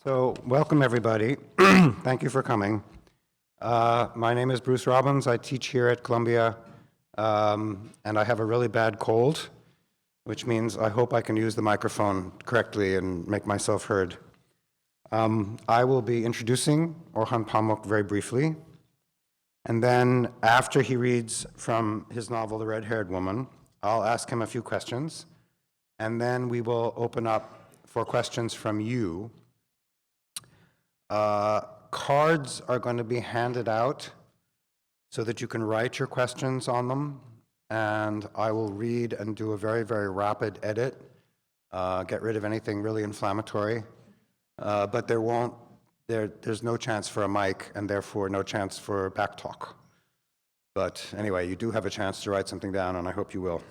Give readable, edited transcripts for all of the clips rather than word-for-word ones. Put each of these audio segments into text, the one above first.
So, welcome everybody. Thank you for coming. My name is Bruce Robbins. I teach here at Columbia, and I have a really bad cold, which means I hope I can use the microphone correctly and make myself heard. I will be introducing Orhan Pamuk very briefly, and then after he reads from his novel, The Red-Haired Woman, I'll ask him a few questions, and then we will open up for questions from you. Cards are going to be handed out so that you can write your questions on them, and I will read and do a very, very rapid edit, get rid of anything really inflammatory, but there's no chance for a mic, and therefore no chance for back talk. But anyway, you do have a chance to write something down, and I hope you will.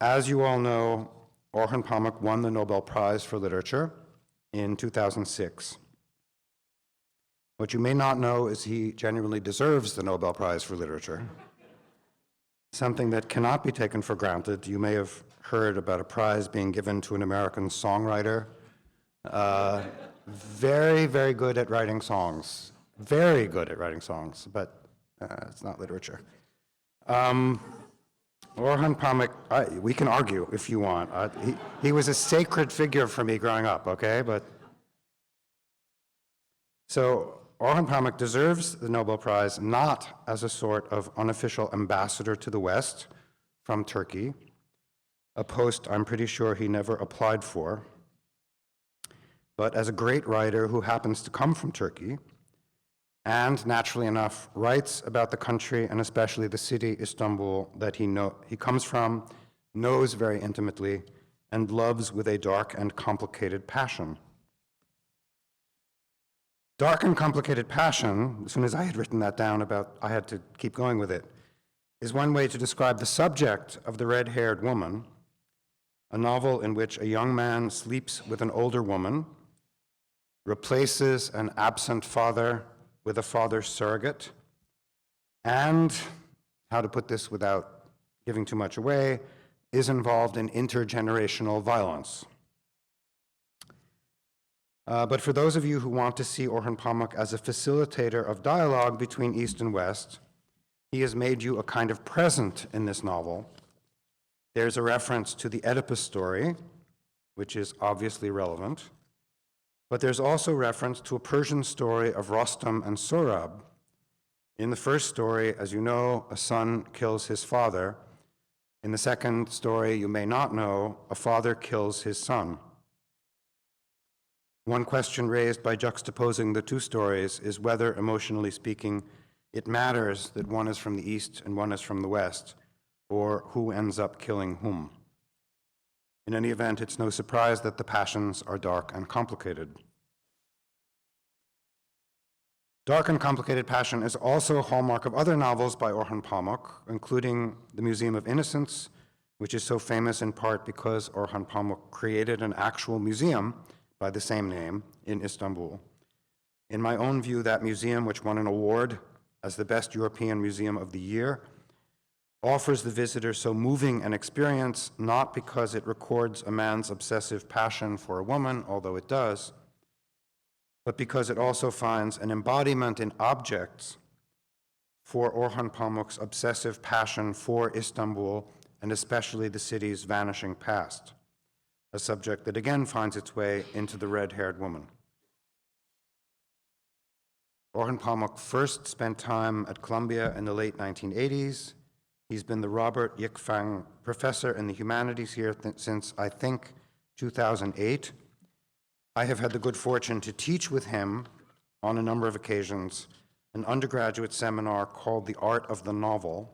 As you all know, Orhan Pamuk won the Nobel Prize for Literature in 2006. What you may not know is he genuinely deserves the Nobel Prize for Literature, something that cannot be taken for granted. You may have heard about a prize being given to an American songwriter. Very, very good at writing songs. Very good at writing songs, but it's not literature. Orhan Pamuk, we can argue if you want. He was a sacred figure for me growing up, okay? So Orhan Pamuk deserves the Nobel Prize not as a sort of unofficial ambassador to the West from Turkey, a post I'm pretty sure he never applied for, but as a great writer who happens to come from Turkey, and naturally enough, writes about the country and especially the city, Istanbul, that he comes from, knows very intimately, and loves with a dark and complicated passion. Dark and complicated passion, as soon as I had written that down I had to keep going with it, is one way to describe the subject of The Red-Haired Woman, a novel in which a young man sleeps with an older woman, replaces an absent father with a father surrogate, and, how to put this without giving too much away, is involved in intergenerational violence. But for those of you who want to see Orhan Pamuk as a facilitator of dialogue between East and West, he has made you a kind of present in this novel. There's a reference to the Oedipus story, which is obviously relevant, but there's also reference to a Persian story of Rostam and Sohrab. In the first story, as you know, a son kills his father. In the second story, you may not know, a father kills his son. One question raised by juxtaposing the two stories is whether, emotionally speaking, it matters that one is from the East and one is from the West, or who ends up killing whom. In any event, it's no surprise that the passions are dark and complicated. Dark and complicated passion is also a hallmark of other novels by Orhan Pamuk, including The Museum of Innocence, which is so famous in part because Orhan Pamuk created an actual museum by the same name in Istanbul. In my own view, that museum, which won an award as the best European Museum of the Year, offers the visitor so moving an experience, not because it records a man's obsessive passion for a woman, although it does, but because it also finds an embodiment in objects for Orhan Pamuk's obsessive passion for Istanbul, and especially the city's vanishing past, a subject that again finds its way into The Red-Haired Woman. Orhan Pamuk first spent time at Columbia in the late 1980s. He's been the Robert Yickfang Professor in the Humanities here since, I think, 2008. I have had the good fortune to teach with him on a number of occasions an undergraduate seminar called The Art of the Novel.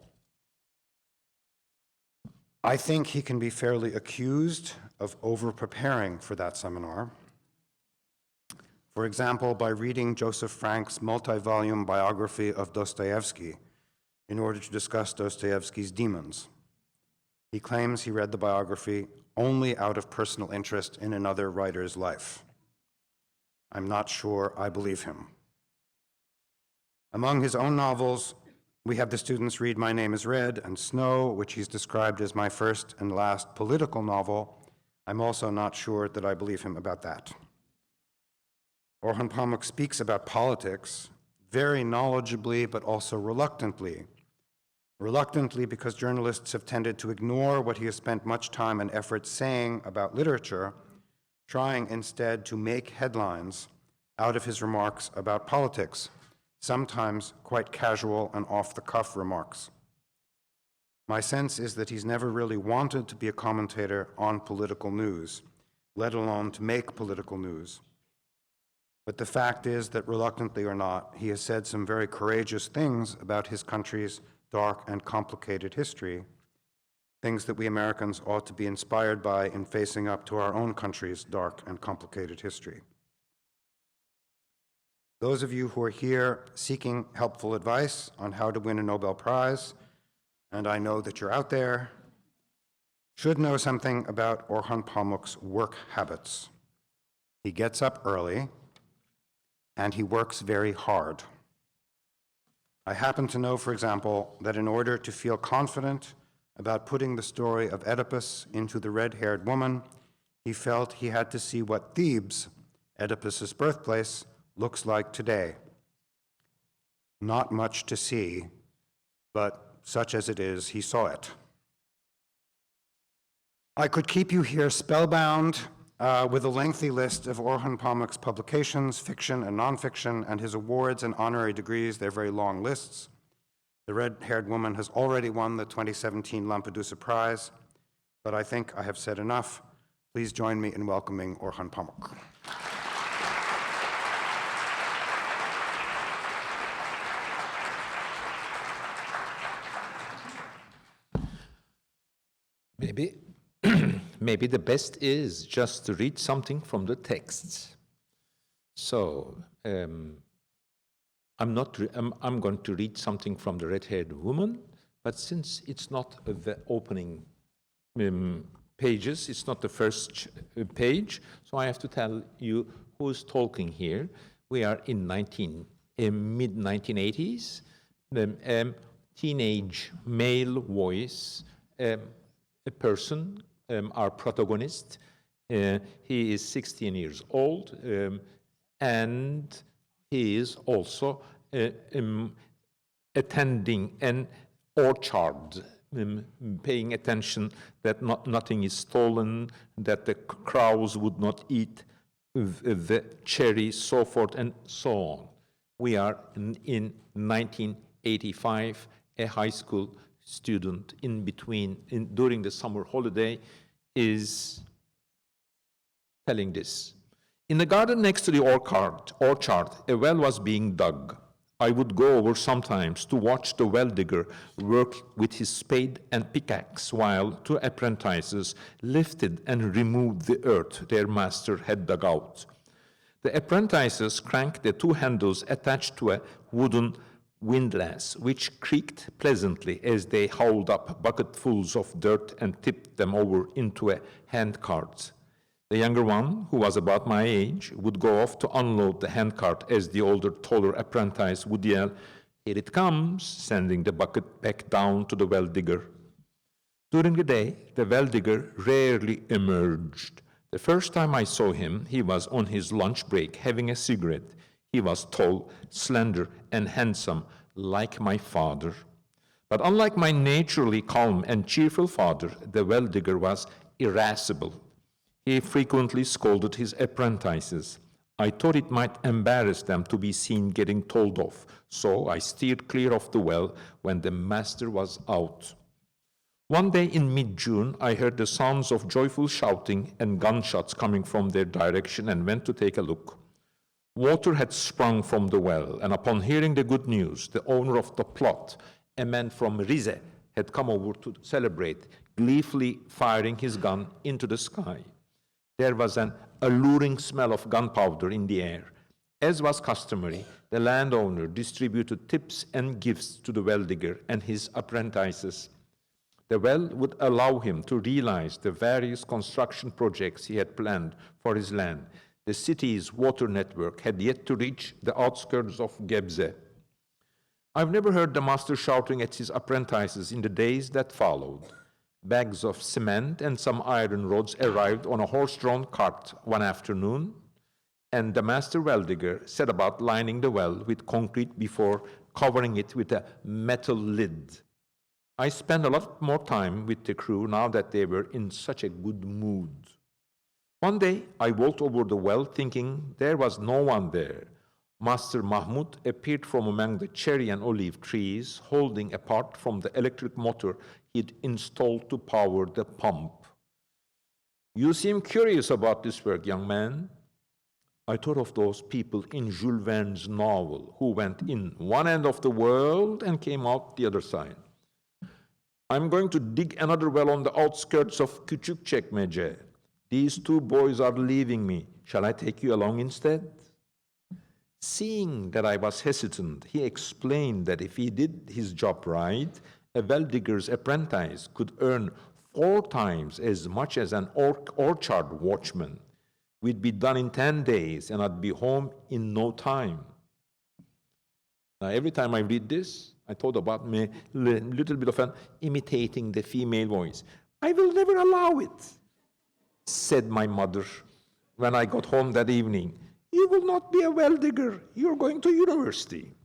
I think he can be fairly accused of over-preparing for that seminar. For example, by reading Joseph Frank's multi-volume biography of Dostoevsky in order to discuss Dostoevsky's demons. He claims he read the biography only out of personal interest in another writer's life. I'm not sure I believe him. Among his own novels, we have the students read My Name is Red and Snow, which he's described as my first and last political novel. I'm also not sure that I believe him about that. Orhan Pamuk speaks about politics very knowledgeably, but also reluctantly. Reluctantly because journalists have tended to ignore what he has spent much time and effort saying about literature, trying instead to make headlines out of his remarks about politics, sometimes quite casual and off-the-cuff remarks. My sense is that he's never really wanted to be a commentator on political news, let alone to make political news. But the fact is that, reluctantly or not, he has said some very courageous things about his country's dark and complicated history, things that we Americans ought to be inspired by in facing up to our own country's dark and complicated history. Those of you who are here seeking helpful advice on how to win a Nobel Prize, and I know that you're out there, should know something about Orhan Pamuk's work habits. He gets up early, and he works very hard. I happen to know, for example, that in order to feel confident about putting the story of Oedipus into The Red-Haired Woman, he felt he had to see what Thebes, Oedipus's birthplace, looks like today. Not much to see, but such as it is, he saw it. I could keep you here spellbound with a lengthy list of Orhan Pamuk's publications, fiction and nonfiction, and his awards and honorary degrees. They're very long lists. The Red-Haired Woman has already won the 2017 Lampedusa Prize, but I think I have said enough. Please join me in welcoming Orhan Pamuk. Maybe the best is just to read something from the texts. So I'm going to read something from the Red-Haired Woman, but since it's not the opening pages, it's not the first page, so I have to tell you who's talking here. We are in mid-1980s. Teenage male voice, a person, our protagonist. He is 16 years old, and he is also attending an orchard, paying attention that nothing is stolen, that the crows would not eat the cherry, so forth and so on. We are in 1985, a high school student during the summer holiday is telling this. In the garden next to the orchard, a well was being dug. I would go over sometimes to watch the well digger work with his spade and pickaxe while two apprentices lifted and removed the earth their master had dug out. The apprentices cranked the two handles attached to a wooden windlass, which creaked pleasantly as they hauled up bucketfuls of dirt and tipped them over into a handcart. The younger one, who was about my age, would go off to unload the handcart as the older, taller apprentice would yell, "Here it comes," sending the bucket back down to the well digger. During the day, the well digger rarely emerged. The first time I saw him, he was on his lunch break having a cigarette. He was tall, slender, and handsome, like my father. But unlike my naturally calm and cheerful father, the well digger was irascible. He frequently scolded his apprentices. I thought it might embarrass them to be seen getting told off, so I steered clear of the well when the master was out. One day in mid-June, I heard the sounds of joyful shouting and gunshots coming from their direction and went to take a look. Water had sprung from the well, and upon hearing the good news, the owner of the plot, a man from Rize, had come over to celebrate, gleefully firing his gun into the sky. There was an alluring smell of gunpowder in the air. As was customary, the landowner distributed tips and gifts to the well digger and his apprentices. The well would allow him to realize the various construction projects he had planned for his land. The city's water network had yet to reach the outskirts of Gebze. I've never heard the master shouting at his apprentices in the days that followed. Bags of cement and some iron rods arrived on a horse-drawn cart one afternoon, and the master well digger set about lining the well with concrete before covering it with a metal lid. I spent a lot more time with the crew now that they were in such a good mood. One day, I walked over the well thinking there was no one there. Master Mahmud appeared from among the cherry and olive trees, holding apart from the electric motor he'd installed to power the pump. "You seem curious about this work, young man." I thought of those people in Jules Verne's novel who went in one end of the world and came out the other side. "I'm going to dig another well on the outskirts of Küçükçekmece. These two boys are leaving me. Shall I take you along instead?" Seeing that I was hesitant, he explained that if he did his job right, a well digger's apprentice could earn 4 times as much as an orchard watchman. We'd be done in 10 days, and I'd be home in no time. Now, every time I read this, I thought about me a little bit of an imitating the female voice. "I will never allow it," said my mother when I got home that evening. "You will not be a well digger. You're going to university."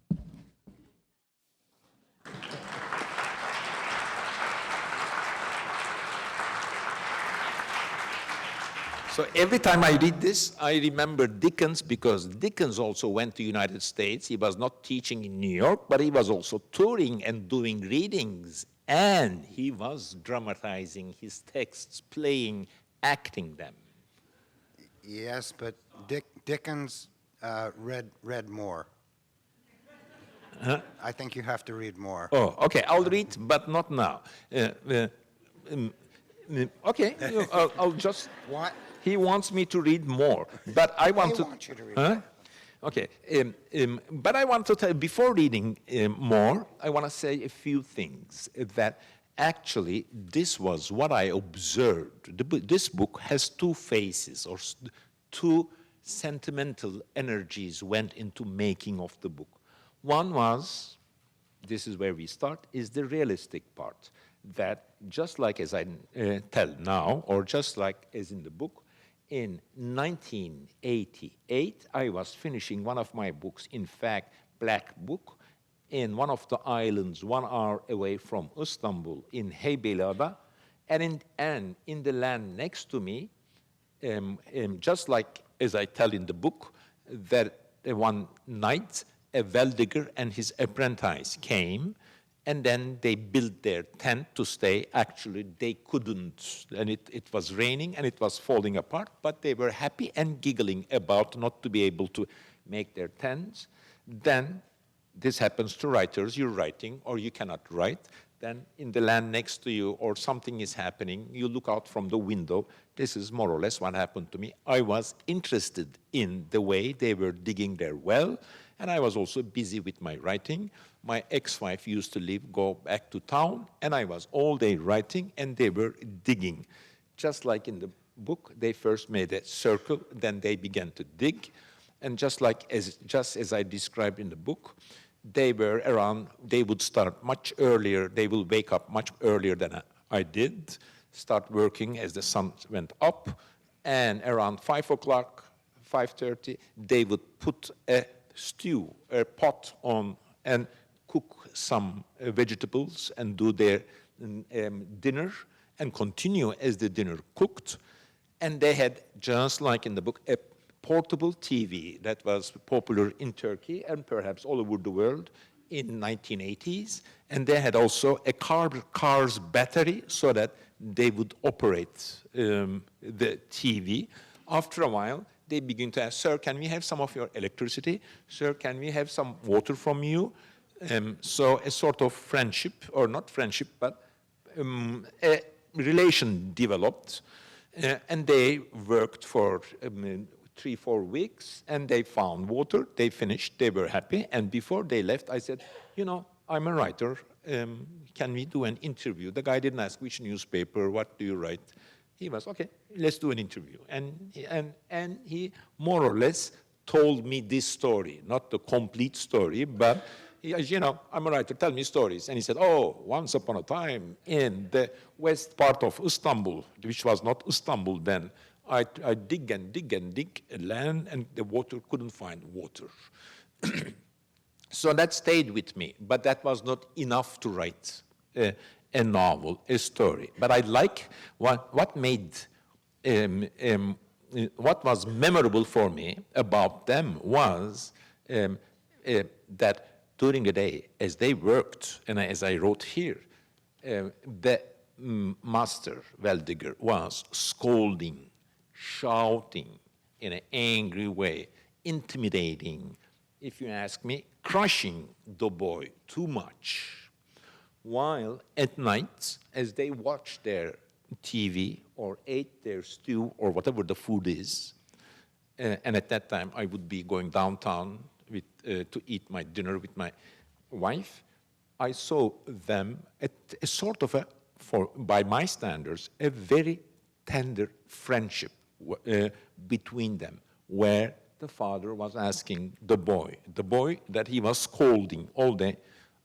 So every time I read this, I remember Dickens, because Dickens also went to the United States. He was not teaching in New York, but he was also touring and doing readings. And he was dramatizing his texts, playing, acting them. Yes, but Dickens read more. Huh? I think you have to read more. Oh, okay, I'll read, but not now. Okay, I'll just... What? He wants me to read more, but I want to... They want you to read more. Okay, but I want to tell, before reading more, I want to say a few things that actually this was what I observed. This book has 2 phases, or 2 sentimental energies went into making of the book. One was, this is where we start, is the realistic part, that just like as I tell now, or just like as in the book, in 1988, I was finishing one of my books, in fact, Black Book, in one of the islands 1 hour away from Istanbul, in Heybeliada, and in the land next to me, just like as I tell in the book, that one night a well digger and his apprentice came, and then they built their tent to stay. Actually, they couldn't, and it was raining and it was falling apart, but they were happy and giggling about not to be able to make their tents. Then this happens to writers. You're writing, or you cannot write. Then in the land next to you, or something is happening, you look out from the window. This is more or less what happened to me. I was interested in the way they were digging their well, and I was also busy with my writing. My ex-wife used to go back to town, and I was all day writing, and they were digging. Just like in the book, they first made a circle, then they began to dig. And just as I described in the book, they were around, they would start much earlier, they will wake up much earlier than I did, start working as the sun went up, and around 5 o'clock, 5:30, they would put a stew, a pot on, and cook some vegetables and do their dinner and continue as the dinner cooked. And they had, just like in the book, a portable TV that was popular in Turkey and perhaps all over the world in 1980s. And they had also a car's battery so that they would operate the TV. After a while, they begin to ask, "Sir, can we have some of your electricity? Sir, can we have some water from you?" So a sort of friendship, or not friendship, but a relation developed. And they worked for 3-4 weeks, and they found water. They finished. They were happy. And before they left, I said, "You know, I'm a writer. Can we do an interview?" The guy didn't ask which newspaper, what do you write. He was, "Okay, let's do an interview." And he more or less told me this story, not the complete story, but he, "You know, I'm a writer, tell me stories." And he said, "Oh, once upon a time in the west part of Istanbul," which was not Istanbul then, I dig and dig and dig land, and the water couldn't find water. So that stayed with me, but that was not enough to write a novel, a story. But I like what was memorable for me about them was that during the day, as they worked, and as I wrote here, the master, Weldiger, was scolding, shouting in an angry way, intimidating, if you ask me, crushing the boy too much. While at night, as they watched their TV or ate their stew or whatever the food is, and at that time I would be going downtown to eat my dinner with my wife, I saw them at a sort of by my standards, a very tender friendship between them, where the father was asking the boy that he was scolding all day,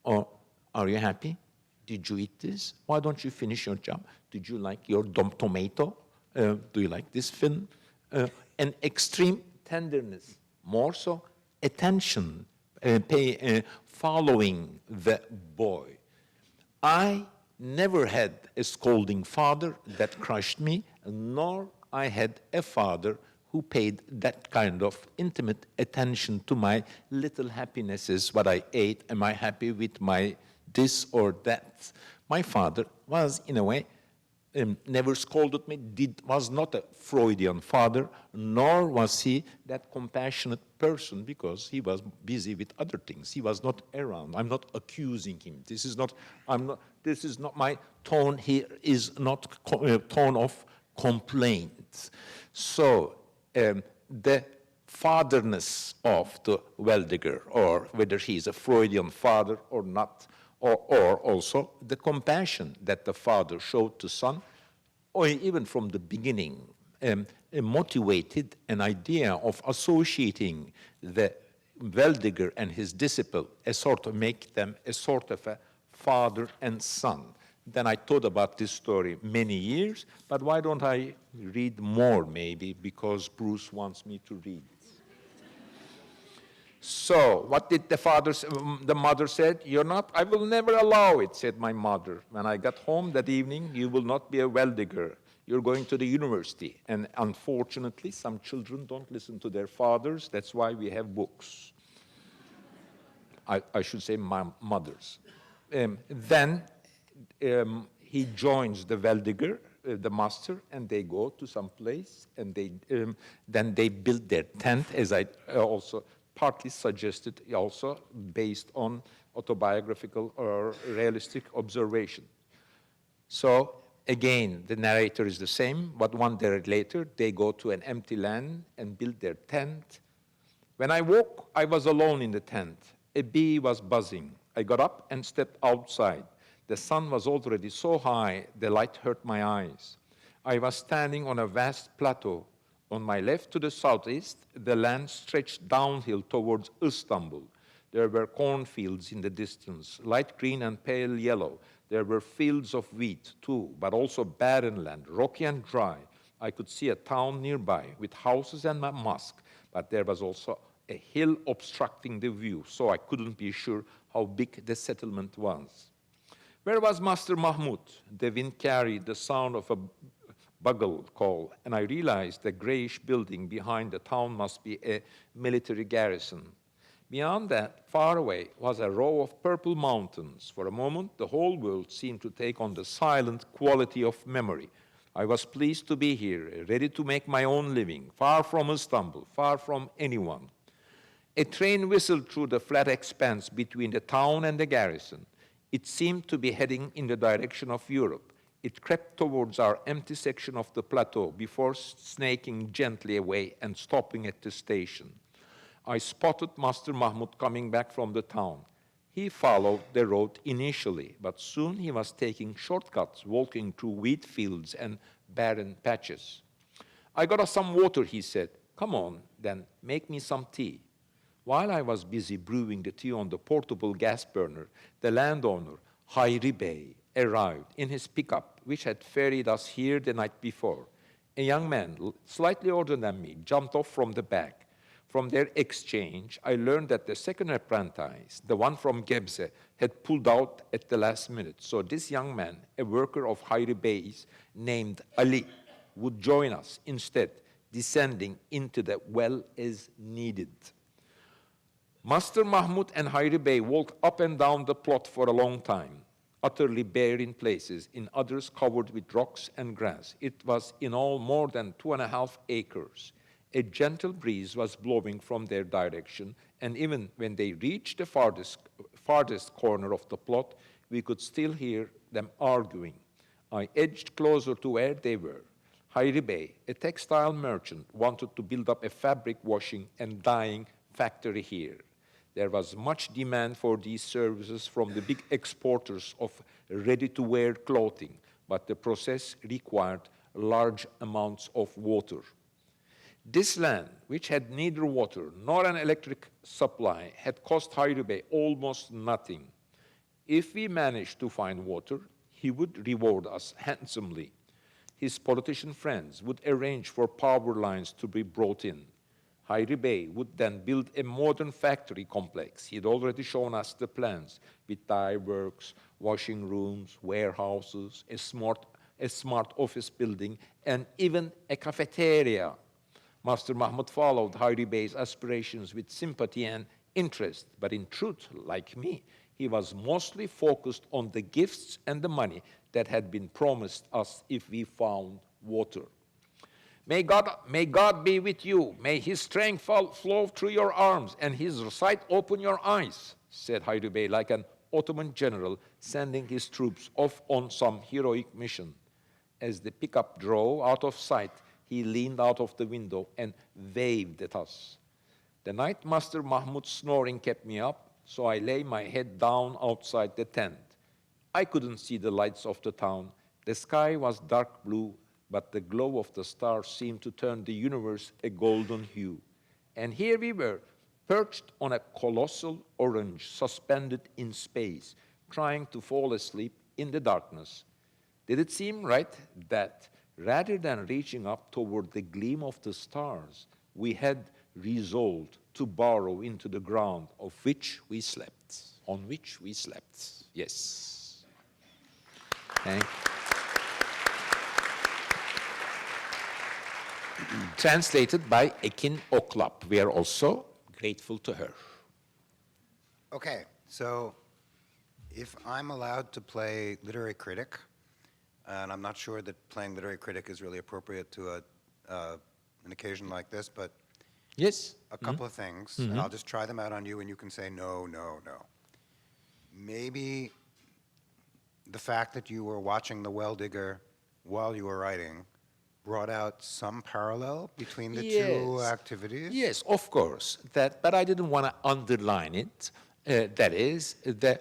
"Oh, are you happy? Did you eat this? Why don't you finish your job? Did you like your tomato? Do you like this film?" An extreme tenderness, more so attention, following the boy. I never had a scolding father that crushed me, nor I had a father who paid that kind of intimate attention to my little happinesses, what I ate, am I happy with my this or that. My father was, in a way, never scolded me, was not a Freudian father, nor was he that compassionate person because he was busy with other things. He was not around. I'm not accusing him. This is not my tone here, is not a tone of complaint. So the fatherness of the Weldiger, or whether he is a Freudian father or not, or also the compassion that the father showed to son, or even from the beginning, motivated an idea of associating the Weldiger and his disciple, make them a sort of a father and son. Then I thought about this story many years, but why don't I read more, maybe, because Bruce wants me to read. So, what did the mother said? "You're not, I will never allow it," said my mother. When I got home that evening, "You will not be a Weldiger. You're going to the university." And unfortunately, some children don't listen to their fathers. That's why we have books. I should say my mothers. Then he joins the Weldiger, the master, and they go to some place, and then they build their tent, as I also partly suggested, also based on autobiographical or realistic observation. So again, the narrator is the same, but 1 day later, they go to an empty land and build their tent. When I woke, I was alone in the tent. A bee was buzzing. I got up and stepped outside. The sun was already so high, the light hurt my eyes. I was standing on a vast plateau. On my left to the southeast, the land stretched downhill towards Istanbul. There were cornfields in the distance, light green and pale yellow. There were fields of wheat, too, but also barren land, rocky and dry. I could see a town nearby with houses and a mosque, but there was also a hill obstructing the view, so I couldn't be sure how big the settlement was. Where was Master Mahmud? The wind carried the sound of a bugle call, and I realized the grayish building behind the town must be a military garrison. Beyond that, far away, was a row of purple mountains. For a moment, the whole world seemed to take on the silent quality of memory. I was pleased to be here, ready to make my own living, far from Istanbul, far from anyone. A train whistled through the flat expanse between the town and the garrison. It seemed to be heading in the direction of Europe. It crept towards our empty section of the plateau before snaking gently away and stopping at the station. I spotted Master Mahmud coming back from the town. He followed the road initially, but soon he was taking shortcuts, walking through wheat fields and barren patches. "I got us some water," he said. "Come on, then, make me some tea." While I was busy brewing the tea on the portable gas burner, the landowner, Hayri Bey, arrived in his pickup, which had ferried us here the night before. A young man, slightly older than me, jumped off from the back. From their exchange, I learned that the second apprentice, the one from Gebze, had pulled out at the last minute. So this young man, a worker of Hayri Bey's named Ali, would join us instead, descending into the well as needed. Master Mahmud and Hayri Bey walked up and down the plot for a long time, utterly bare in places, in others covered with rocks and grass. It was in all more than 2.5 acres. A gentle breeze was blowing from their direction, and even when they reached the farthest corner of the plot, we could still hear them arguing. I edged closer to where they were. Hayri Bey, a textile merchant, wanted to build up a fabric washing and dyeing factory here. There was much demand for these services from the big exporters of ready-to-wear clothing, but the process required large amounts of water. This land, which had neither water nor an electric supply, had cost Hayri Bey almost nothing. If we managed to find water, he would reward us handsomely. His politician friends would arrange for power lines to be brought in. Hayri Bey would then build a modern factory complex. He'd already shown us the plans, with dye works, washing rooms, warehouses, a smart office building, and even a cafeteria. Master Mahmud followed Hayri Bey's aspirations with sympathy and interest, but in truth, like me, he was mostly focused on the gifts and the money that had been promised us if we found water. May God be with you. May his strength flow through your arms and his sight open your eyes, said Hayri Bey, like an Ottoman general sending his troops off on some heroic mission. As the pickup drove out of sight, he leaned out of the window and waved at us. The night Master Mahmud's snoring kept me up, so I lay my head down outside the tent. I couldn't see the lights of the town. The sky was dark blue, but the glow of the stars seemed to turn the universe a golden hue. And here we were, perched on a colossal orange, suspended in space, trying to fall asleep in the darkness. Did it seem right that rather than reaching up toward the gleam of the stars, we had resolved to burrow into the ground on which we slept? Yes. Thank you. Translated by Ekin Oklap. We are also grateful to her. Okay, so if I'm allowed to play literary critic, and I'm not sure that playing literary critic is really appropriate to an occasion like this, but yes, a couple of things, and I'll just try them out on you, and you can say no, no, no. Maybe the fact that you were watching The Well Digger while you were writing brought out some parallel between the two activities? Yes, of course. But I didn't want to underline it. There is a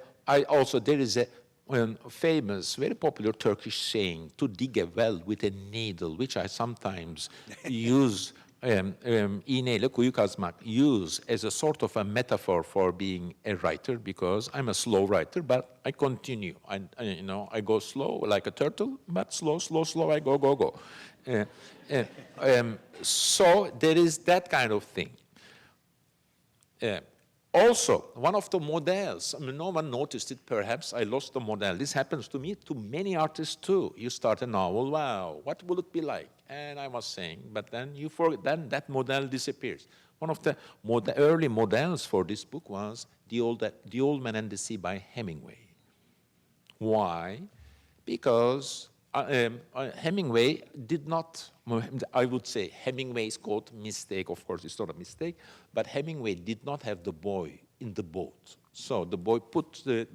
famous, very popular Turkish saying, to dig a well with a needle, which I sometimes use, iğneyle kuyu kazmak, use as a sort of a metaphor for being a writer, because I'm a slow writer, but I continue. I go slow like a turtle, but slow, I go. So there is that kind of thing. Also, one of the models, no one noticed it perhaps, I lost the model. This happens to me, to many artists too. You start a novel, wow, what will it be like? And I was saying, but then you forget, then that model disappears. One of the early models for this book was The Old Man and the Sea by Hemingway. Why? Because Hemingway did not, I would say Hemingway's quote, mistake, of course it's not a mistake, but Hemingway did not have the boy in the boat. So the boy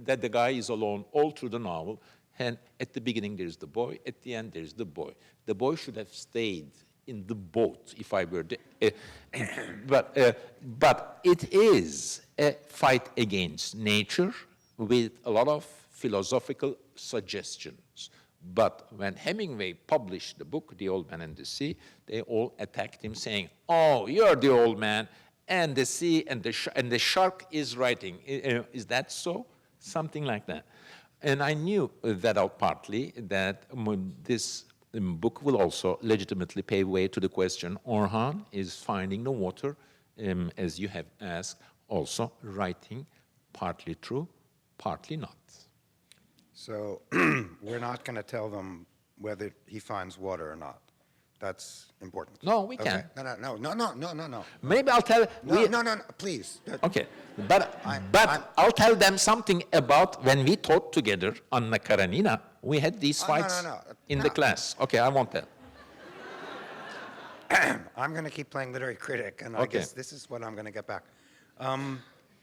that the guy is alone all through the novel, and at the beginning there's the boy, at the end there's the boy. The boy should have stayed in the boat if I were there. But it is a fight against nature with a lot of philosophical suggestions. But when Hemingway published the book, The Old Man and the Sea, they all attacked him saying, oh, you're the old man, and the sea, and the shark is writing. Is that so? Something like that. And I knew that out partly, that this book will also legitimately pave way to the question, Orhan is finding the water, as you have asked, also writing partly true, partly not. So we're not going to tell them whether he finds water or not. That's important. No, we Okay. can. No. Maybe I'll tell. No, please. Okay, but I'll tell them something about when we taught together Anna Karenina. We had these fights in the class. Okay, I won't tell. I'm going to keep playing literary critic, and I guess this is what I'm going to get back.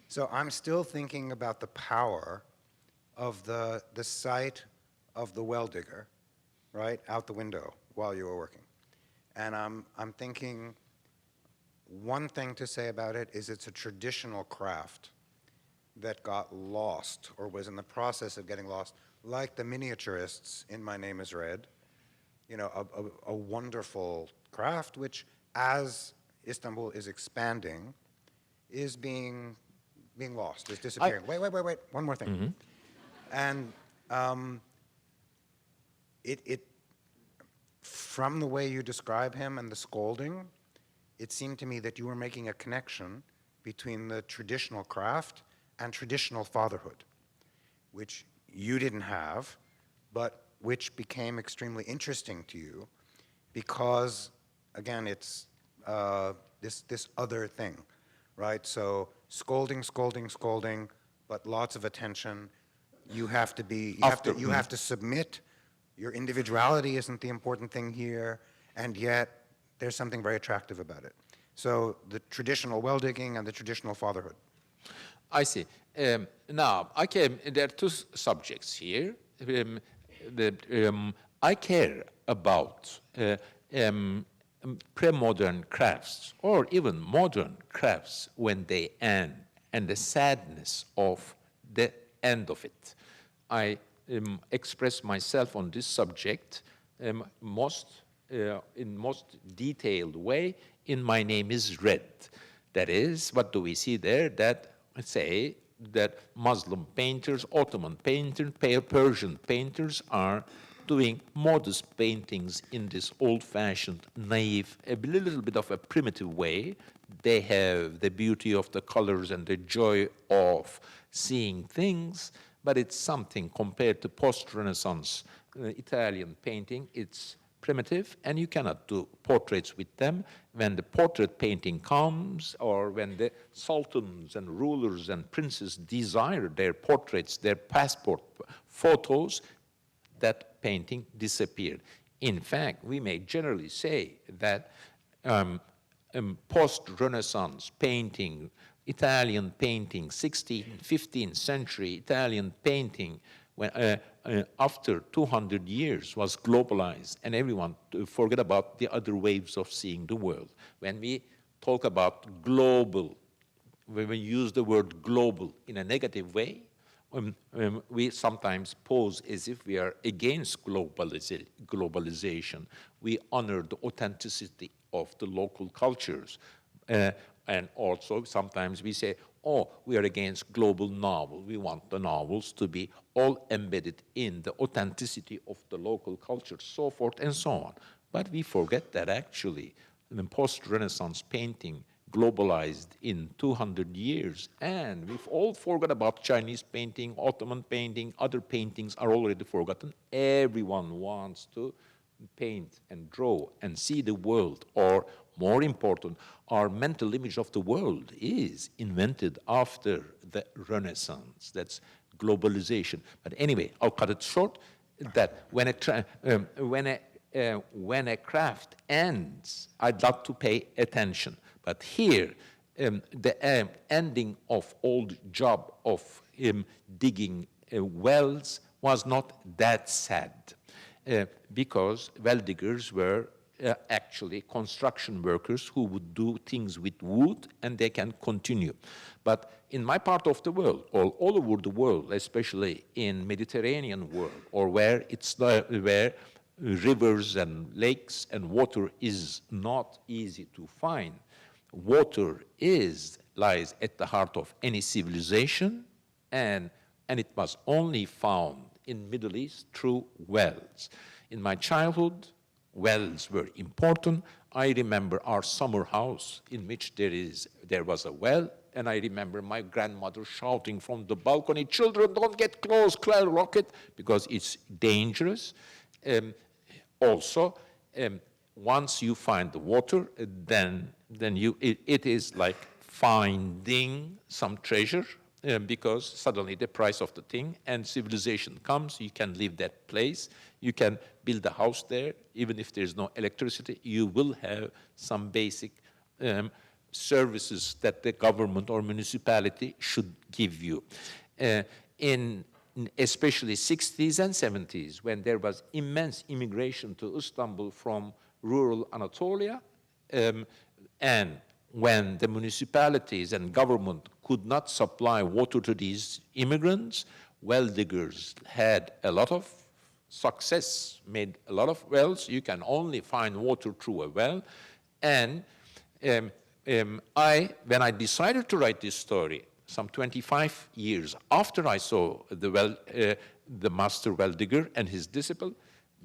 So I'm still thinking about the power of the sight of the well digger, right, out the window while you were working. And I'm thinking one thing to say about it is it's a traditional craft that got lost or was in the process of getting lost, like the miniaturists in My Name is Red, you know, a wonderful craft which, as Istanbul is expanding, is being lost, is disappearing. Wait, one more thing. Mm-hmm. And it from the way you describe him and the scolding, it seemed to me that you were making a connection between the traditional craft and traditional fatherhood, which you didn't have, but which became extremely interesting to you because, again, it's this other thing, right? So scolding, but lots of attention. You have to be, you have to submit. Your individuality isn't the important thing here, and yet there's something very attractive about it. So the traditional well digging and the traditional fatherhood. I see. Now, there are two subjects here. I care about pre-modern crafts or even modern crafts when they end and the sadness of the end of it. I express myself on this subject in most detailed way in My Name is Red. That is, what do we see there? That say that Muslim painters, Ottoman painters, Persian painters are doing modest paintings in this old-fashioned, naive, a little bit of a primitive way. They have the beauty of the colors and the joy of seeing things, but it's something compared to post-Renaissance Italian painting. It's primitive, and you cannot do portraits with them. When the portrait painting comes, or when the sultans and rulers and princes desire their portraits, their passport photos, that painting disappeared. In fact, we may generally say that post-Renaissance painting, Italian painting, 16th, 15th century Italian painting, when, after 200 years was globalized, and everyone forget about the other waves of seeing the world. When we talk about global, when we use the word global in a negative way, we sometimes pose as if we are against globalization. We honor the authenticity of the local cultures. And also sometimes we say, oh, we are against global novel. We want the novels to be all embedded in the authenticity of the local culture, so forth and so on. But we forget that actually the post-Renaissance painting globalized in 200 years, and we've all forgot about Chinese painting, Ottoman painting, other paintings are already forgotten. Everyone wants to paint and draw and see the world, or more important, our mental image of the world is invented after the Renaissance. That's globalization. But anyway, I'll cut it short. That when a craft ends, I'd like to pay attention. But here, the ending of old job of digging wells was not that sad, because well diggers were actually construction workers who would do things with wood, and they can continue. But in my part of the world, all over the world, especially in Mediterranean world, or where where rivers and lakes and water is not easy to find, water lies at the heart of any civilization, and it was only found in Middle East through wells. In my childhood, wells were important. I remember our summer house in which there was a well, and I remember my grandmother shouting from the balcony, "Children, don't get close, Claire Rocket," because it's dangerous. Also, once you find the water, then it is like finding some treasure, because suddenly the price of the thing and civilization comes. You can leave that place. You can build a house there. Even if there's no electricity, you will have some basic services that the government or municipality should give you. In especially 60s and 70s, when there was immense immigration to Istanbul from rural Anatolia, and when the municipalities and government could not supply water to these immigrants, well diggers had a lot of success, made a lot of wells. You can only find water through a well. And when I decided to write this story, some 25 years after I saw the master well digger and his disciple,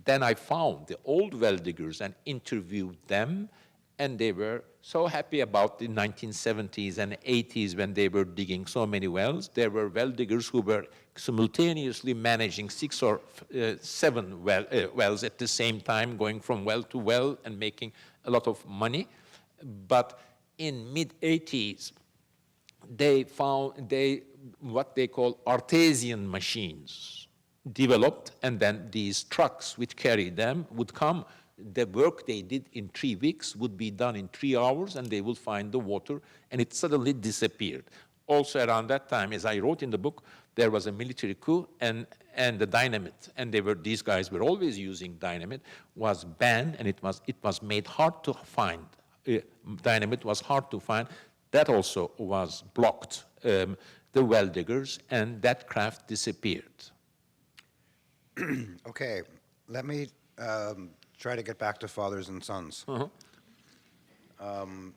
then I found the old well diggers and interviewed them, and they were so happy about the 1970s and 80s when they were digging so many wells. There were well diggers who were simultaneously managing 6 or 7 wells at the same time, going from well to well and making a lot of money. But in mid-80s, they found what they call artesian machines developed, and then these trucks which carry them would come. The work they did in 3 weeks would be done in 3 hours, and they will find the water, and it suddenly disappeared. Also around that time, as I wrote in the book, there was a military coup, and the dynamite, and these guys were always using dynamite, was banned, and it was made hard to find. Dynamite was hard to find. That also was blocked, the well diggers, and that craft disappeared. Okay, let me try to get back to fathers and sons.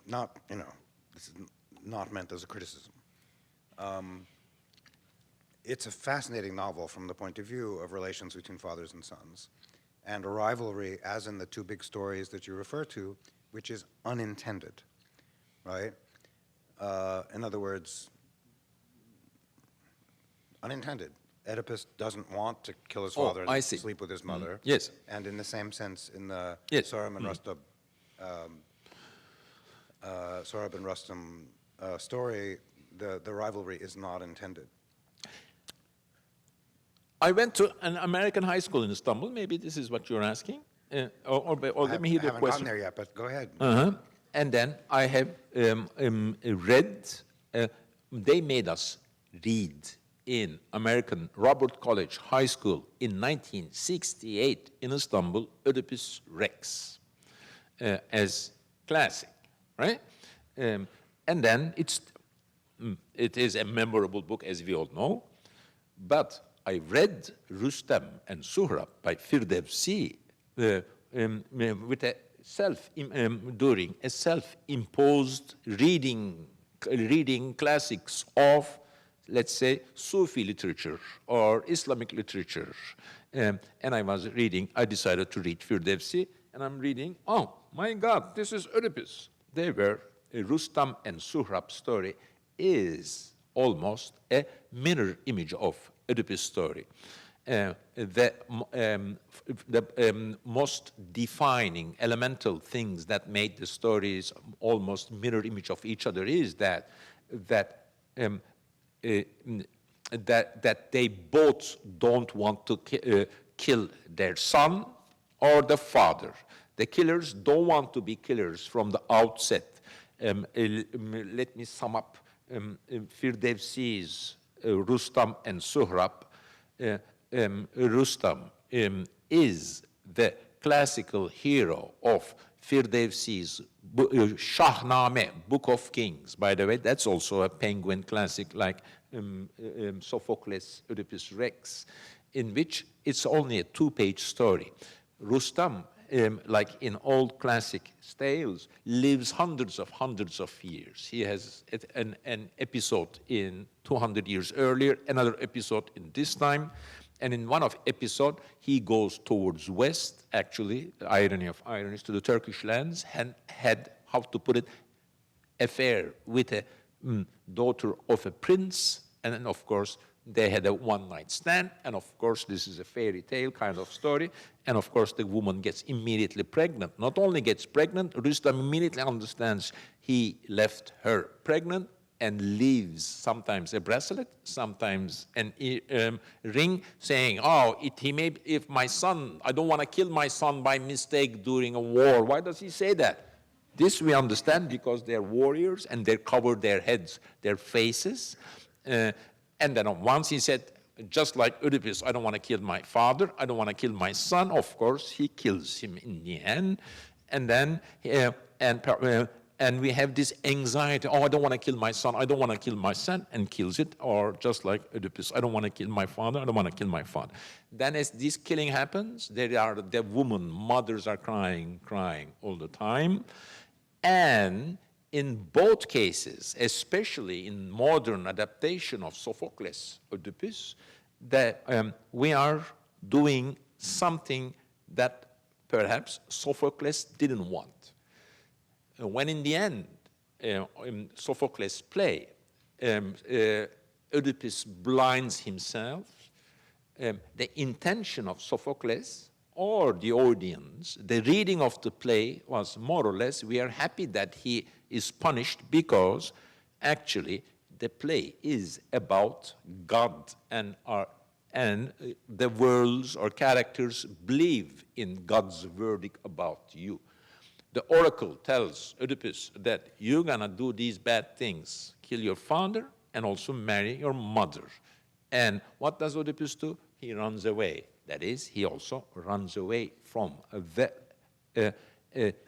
Not, this is not meant as a criticism. It's a fascinating novel from the point of view of relations between fathers and sons, and a rivalry, as in the 2 big stories that you refer to, which is unintended, right? In other words, unintended. Oedipus doesn't want to kill his father and sleep with his mother. Yes. And in the same sense, in the Sohrab and Rustam story, the rivalry is not intended. I went to an American high school in Istanbul. Maybe this is what you're asking. Or let me hear the question. I haven't gotten there yet, but go ahead. And then I have read, they made us read in American Robert College High School in 1968 in Istanbul, Oedipus Rex, as classic, right? And then it is a memorable book, as we all know, but I read Rustam and Suhrab by Firdevsi with a during a self-imposed reading classics of, let's say, Sufi literature or Islamic literature. And I decided to read Firdevsi, and I'm reading, oh my God, this is Oedipus. Rustam and Suhrab story is almost a mirror image of Oedipus story. The most defining elemental things that made the stories almost mirror image of each other is that they both don't want to kill their son or the father. The killers don't want to be killers from the outset. Let me sum up Firdevsi's Rustam and Suhrab. Rustam is the classical hero of Firdevsi's Shahnameh, Book of Kings. By the way, that's also a Penguin classic like Sophocles' Oedipus Rex, in which it's only a 2-page story. Rustam, like in old classic tales, lives hundreds of years. He has an episode in 200 years earlier, another episode in this time, And in one of episode, he goes towards west, actually, irony of ironies, to the Turkish lands, and had, how to put it, affair with a daughter of a prince, and then, of course, they had a one-night stand, and of course, this is a fairy tale kind of story, and of course, the woman gets immediately pregnant. Not only gets pregnant, Rustam immediately understands he left her pregnant and leaves sometimes a bracelet, sometimes an ring, saying, oh, if my son, I don't want to kill my son by mistake during a war. Why does he say that? This we understand because they're warriors and they cover their heads, their faces. And then once he said, just like Oedipus, I don't want to kill my father, I don't want to kill my son, of course, he kills him in the end. And then, and we have this anxiety, oh, I don't want to kill my son, I don't want to kill my son, and kills it. Or just like Oedipus, I don't want to kill my father, I don't want to kill my father. Then as this killing happens, the mothers are crying all the time. And in both cases, especially in modern adaptation of Sophocles' Oedipus, that we are doing something that perhaps Sophocles didn't want. When in the end, in Sophocles' play, Oedipus blinds himself, the intention of Sophocles or the audience, the reading of the play was more or less, we are happy that he is punished because actually the play is about God and the worlds or characters believe in God's verdict about you. The oracle tells Oedipus that you're gonna do these bad things, kill your father and also marry your mother. And what does Oedipus do? He runs away. That is, he also runs away from the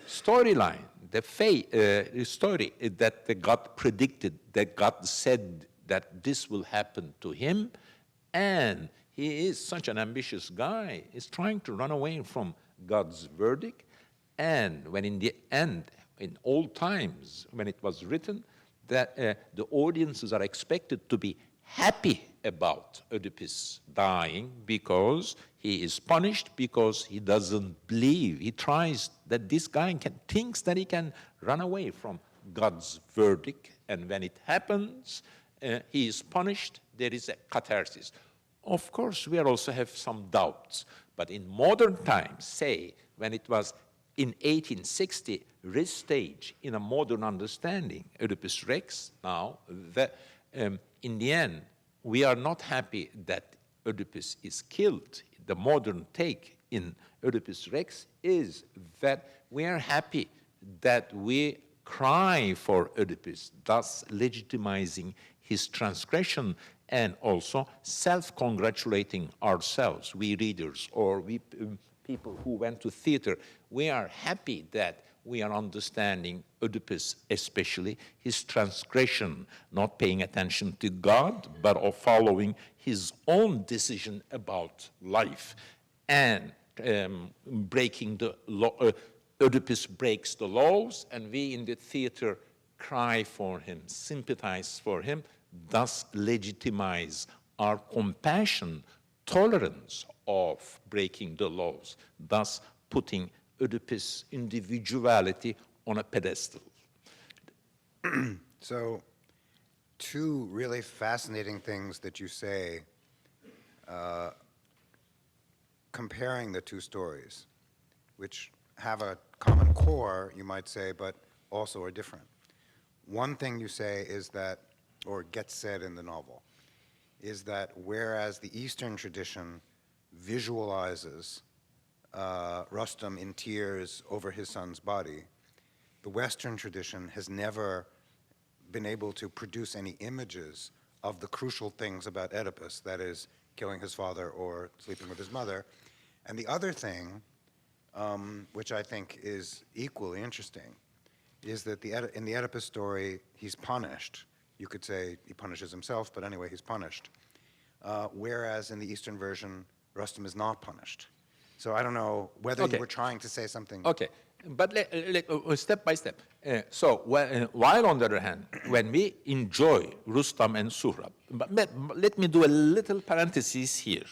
storyline, the story that the God predicted, that God said that this will happen to him, and he is such an ambitious guy. He's trying to run away from God's verdict, and when in the end, in old times, when it was written, that the audiences are expected to be happy about Oedipus dying because he is punished because he doesn't believe. He tries that this guy thinks that he can run away from God's verdict, and when it happens, he is punished. There is a catharsis. Of course, we also have some doubts, but in modern times, say when it was in 1860, restage in a modern understanding, Oedipus Rex. Now, in the end, we are not happy that Oedipus is killed. The modern take in Oedipus Rex is that we are happy that we cry for Oedipus, thus legitimizing his transgression and also self-congratulating ourselves, we readers or we people who went to theater. We are happy that we are understanding Oedipus, especially his transgression, not paying attention to God, but of following his own decision about life and breaking the law. Oedipus breaks the laws, and we in the theater cry for him, sympathize for him, thus legitimize our compassion, tolerance of breaking the laws, thus putting Oedipus' individuality on a pedestal. So, two really fascinating things that you say, comparing the two stories, which have a common core, you might say, but also are different. One thing you say is that, or gets said in the novel, is that whereas the Eastern tradition visualizes Rustam in tears over his son's body, the Western tradition has never been able to produce any images of the crucial things about Oedipus, that is, killing his father or sleeping with his mother. And the other thing, which I think is equally interesting, is that in the Oedipus story, he's punished. You could say he punishes himself, but anyway, he's punished. Whereas in the Eastern version, Rustam is not punished. So I don't know whether you were trying to say something. Okay, but step by step. So while on the other hand, when we enjoy Rustam and Suhrab, but let me do a little parenthesis here.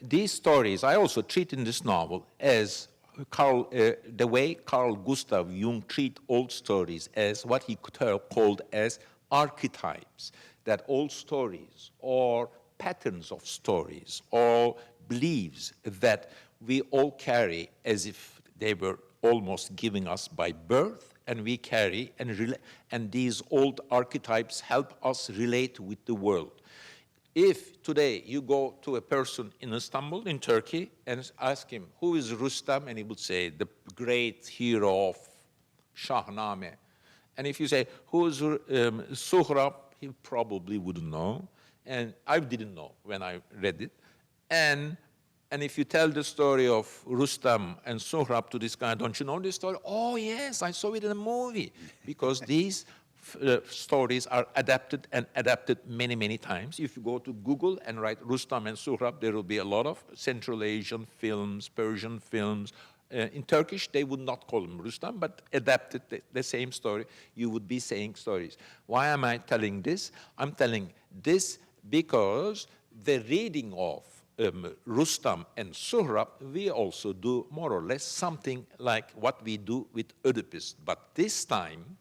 these stories, I also treat in this novel as the way Carl Gustav Jung treat old stories as what he called as archetypes, that old stories or patterns of stories or beliefs that we all carry as if they were almost giving us by birth, and we carry, and these old archetypes help us relate with the world. If today you go to a person in Istanbul, in Turkey, and ask him, who is Rustam? And he would say, the great hero of Shahnameh. And if you say, who is Suhrab? He probably wouldn't know. And I didn't know when I read it. And if you tell the story of Rustam and Suhrab to this guy, don't you know this story? Oh, yes, I saw it in a movie. Because these stories are adapted and adapted many, many times. If you go to Google and write Rustam and Suhrab, there will be a lot of Central Asian films, Persian films. In Turkish, they would not call him Rustam, but adapted the same story, you would be saying stories. Why am I telling this? I'm telling this because the reading of Rustam and Suhrab, we also do more or less something like what we do with Oedipus. But this time,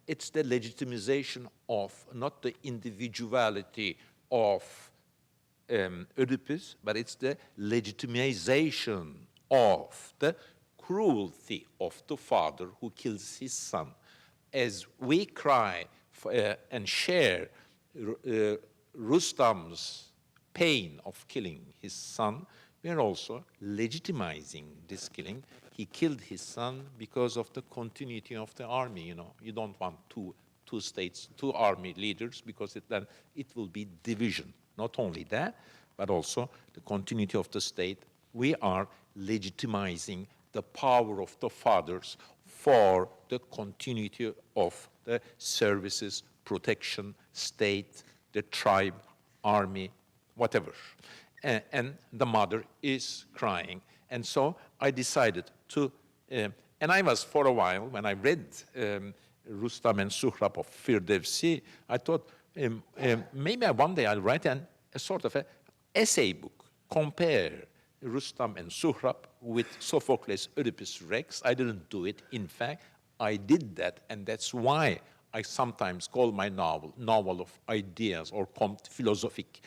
it's the legitimization of not the individuality of Oedipus, but it's the legitimization of the cruelty of the father who kills his son. As we cry and share Rustam's pain of killing his son, we are also legitimizing this killing. He killed his son because of the continuity of the army. You know, you don't want two states, two army leaders, because then it will be division. Not only that, but also the continuity of the state. We are legitimizing the power of the fathers for the continuity of the services, protection, state, the tribe, army, whatever. And the mother is crying. And so I decided to, and I was for a while, when I read Rustam and Suhrab of Firdevsi, I thought maybe one day I'll write a sort of an essay book, compare Rustam and Suhrab with Sophocles' Oedipus Rex. I didn't do it. In fact, I did that, and that's why I sometimes call my novel of ideas or conte philosophique.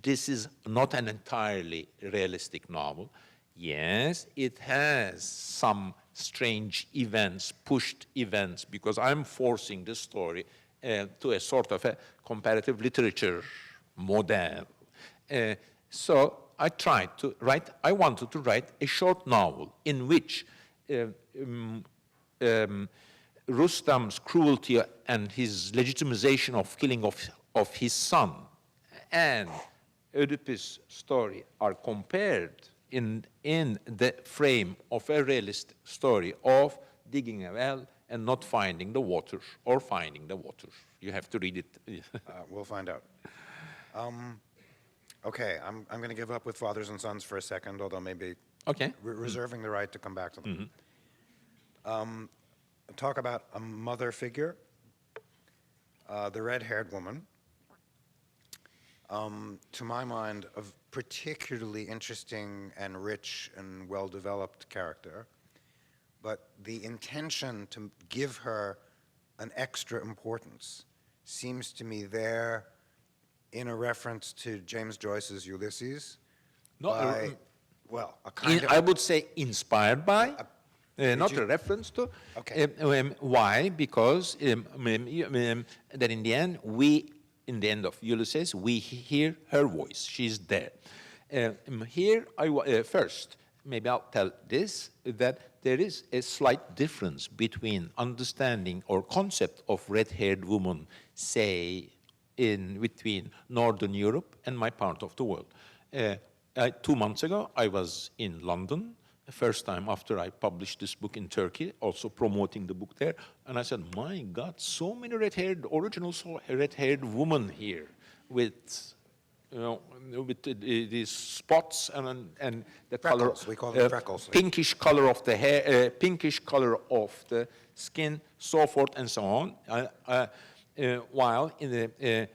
This is not an entirely realistic novel. Yes, it has some strange events, pushed events, because I'm forcing the story to a sort of a comparative literature model. So I wanted to write a short novel in which Rustam's cruelty and his legitimization of killing of his son and Oedipus' story are compared in the frame of a realist story of digging a well and not finding the water, or finding the water. You have to read it. We'll find out. Okay, I'm going to give up with fathers and sons for a second, although maybe reserving the right to come back to them. Talk about a mother figure, the red-haired woman. To my mind, a particularly interesting and rich and well-developed character, but the intention to give her an extra importance seems to me there in a reference to James Joyce's Ulysses. I would say inspired by, not a reference to. Okay. Why? Because that in the end, in the end of Ulysses, we hear her voice. She's there. Here, first, maybe I'll tell this, that there is a slight difference between understanding or concept of red-haired woman, say, between Northern Europe and my part of the world. 2 months ago, I was in London, the first time after I published this book in Turkey, also promoting the book there, and I said, my God, so many red-haired women here with, with these spots and the freckles, color, we call them freckles. pinkish color of the hair, pinkish color of the skin, so forth and so on. While in the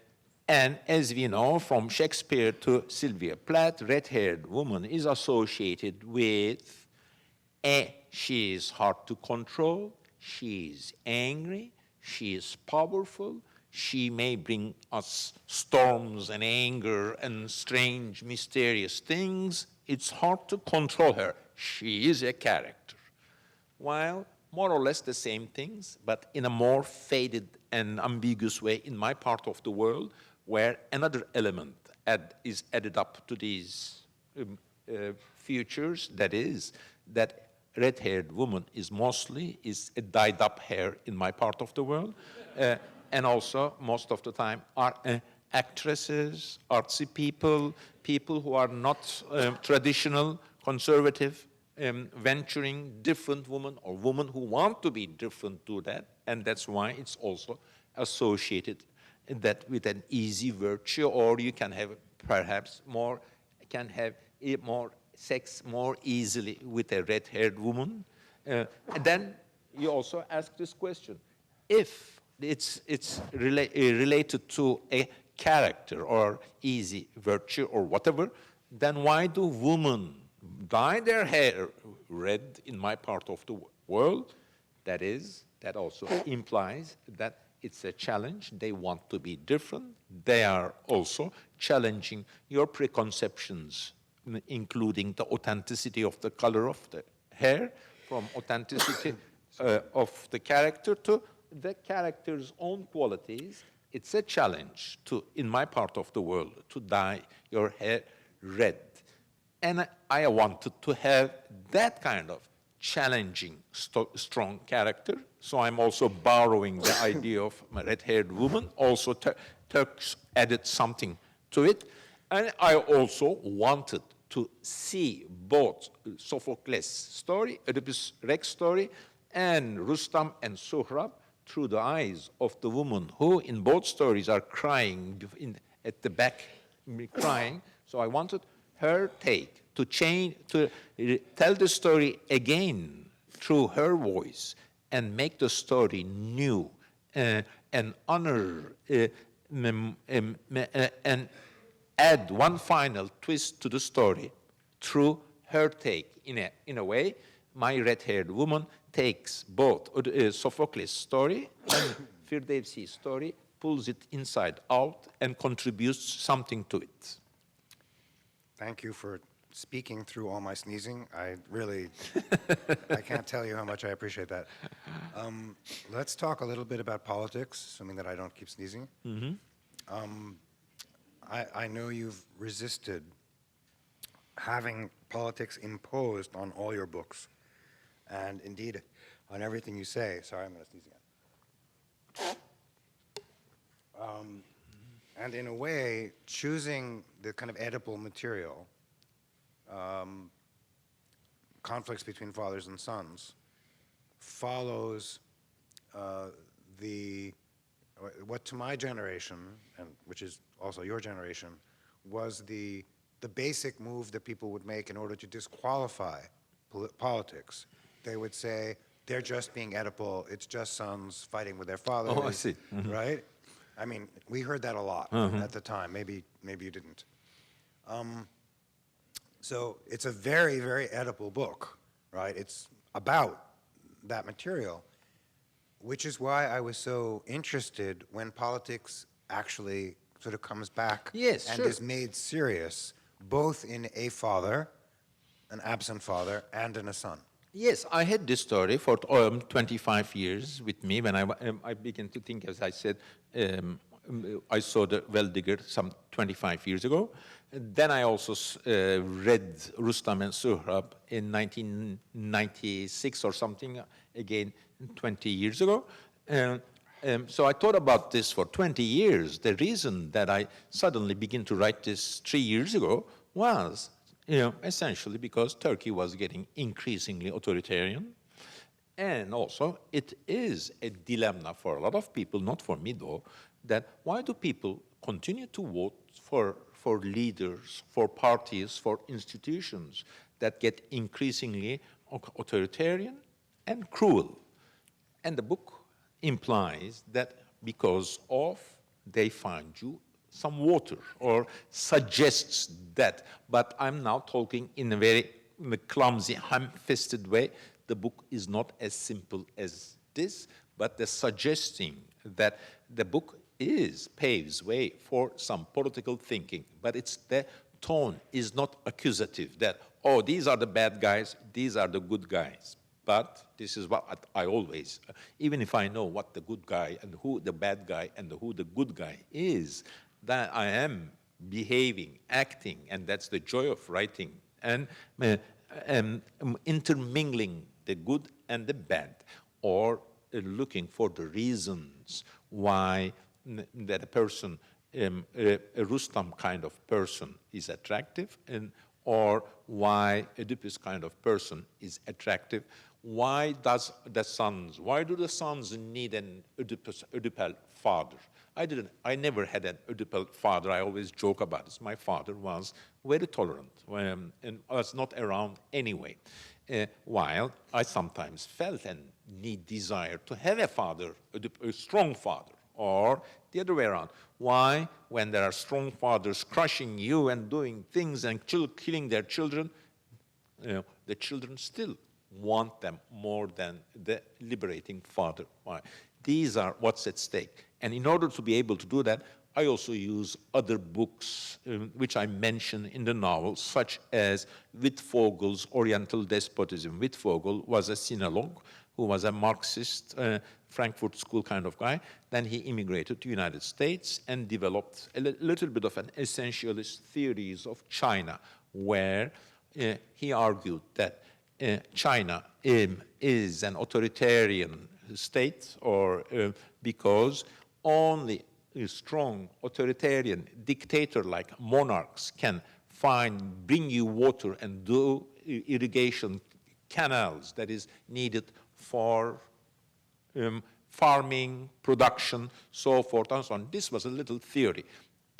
And as we know, from Shakespeare to Sylvia Plath, red-haired woman is associated with she is hard to control, she is angry, she is powerful, she may bring us storms and anger and strange, mysterious things. It's hard to control her. She is a character. While more or less the same things, but in a more faded and ambiguous way in my part of the world, where another element is added up to these features, that is, that red-haired woman is a dyed-up hair in my part of the world, and also most of the time are actresses, artsy people, people who are not traditional, conservative, venturing, different women, or women who want to be different do that, and that's why it's also associated that with an easy virtue, or you can have perhaps more sex more easily with a red-haired woman. And then you also ask this question: if it's related to a character or easy virtue or whatever, then why do women dye their hair red in my part of the world? That also implies that it's a challenge. They want to be different. They are also challenging your preconceptions, including the authenticity of the color of the hair, from authenticity of the character to the character's own qualities. It's a challenge in my part of the world, to dye your hair red. And I wanted to have that kind of challenging, strong character. So I'm also borrowing the idea of a red-haired woman. Also, Turks added something to it. And I also wanted to see both Sophocles' story, Oedipus Rex story, and Rustam and Sohrab through the eyes of the woman who, in both stories, are crying at the back, crying. So I wanted her take to tell the story again through her voice and make the story new and honor and add one final twist to the story through her take. In a way, my red-haired woman takes both Sophocles' story and Firdevsi's story, pulls it inside out, and contributes something to it. Thank you for speaking through all my sneezing. I can't tell you how much I appreciate that. Let's talk a little bit about politics, assuming that I don't keep sneezing. Mm-hmm. I know you've resisted having politics imposed on all your books, and indeed on everything you say. Sorry, I'm going to sneeze again. And in a way, choosing the kind of edible material, conflicts between fathers and sons, follows what to my generation, and which is also your generation, was the basic move that people would make in order to disqualify politics. They would say, they're just being Oedipal, it's just sons fighting with their father. Oh, I see. Mm-hmm. Right? I mean, we heard that a lot at the time. Maybe you didn't. So it's a very, very Oedipal book, right? It's about that material, which is why I was so interested when politics actually sort of comes back and is made serious, both in a father, an absent father, and in a son. Yes, I had this story for 25 years with me when I began to think, as I said, I saw the Well-Digger some 25 years ago. Then I also read Rustam and Sohrab in 1996 or something, again 20 years ago. So I thought about this for 20 years. The reason that I suddenly began to write this 3 years ago was, essentially because Turkey was getting increasingly authoritarian. And also, it is a dilemma for a lot of people, not for me though, that why do people continue to vote for leaders, for parties, for institutions that get increasingly authoritarian and cruel? And the book implies that because of they find you some water or suggests that. But I'm now talking in a very clumsy, ham-fisted way. The book is not as simple as this, but the suggesting that the book paves way for some political thinking, but the tone is not accusative that, oh, these are the bad guys, these are the good guys. But this is what I always, even if I know what the good guy and who the bad guy and who the good guy is, that I am behaving, acting, and that's the joy of writing, and intermingling the good and the bad, or looking for the reasons why that a person, a Rustam kind of person is attractive, or why Oedipus kind of person is attractive. Why do the sons need an Oedipal father? I never had an Oedipal father. I always joke about this. My father was very tolerant and was not around anyway. While I sometimes felt a desire to have a father, a strong father, or the other way around. Why, when there are strong fathers crushing you and doing things and killing their children, the children still want them more than the liberating father? Why? These are what's at stake. And in order to be able to do that, I also use other books which I mention in the novel, such as Wittvogel's Oriental Despotism. Wittfogel was a sinologue who was a Marxist, Frankfurt School kind of guy. Then he immigrated to the United States and developed a little bit of an essentialist theories of China, where he argued that China is an authoritarian state, or because only strong authoritarian dictator-like monarchs can bring you water and do irrigation canals that is needed for farming, production, so forth and so on. This was a little theory.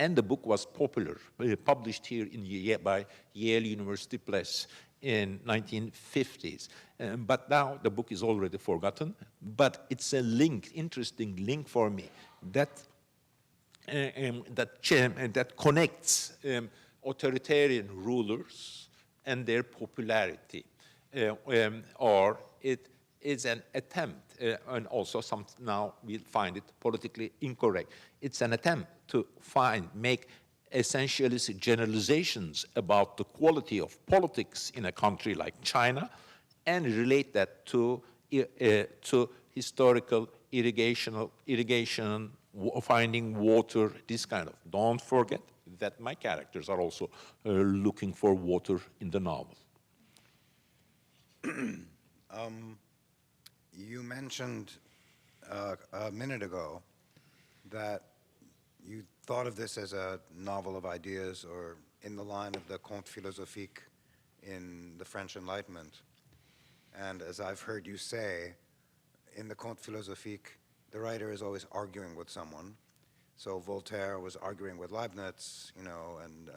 And the book was popular, published here by Yale University Press in 1950s. But now the book is already forgotten. But it's a interesting link for me, that connects authoritarian rulers and their popularity, or it is an attempt, and also now we find it politically incorrect. It's an attempt to make essentialist generalizations about the quality of politics in a country like China, and relate that to historical irrigation, finding water, this kind of. Don't forget that my characters are also looking for water in the novel. You mentioned a minute ago that you thought of this as a novel of ideas, or in the line of the conte philosophique in the French Enlightenment. And as I've heard you say, in the conte philosophique, the writer is always arguing with someone. So Voltaire was arguing with Leibniz, and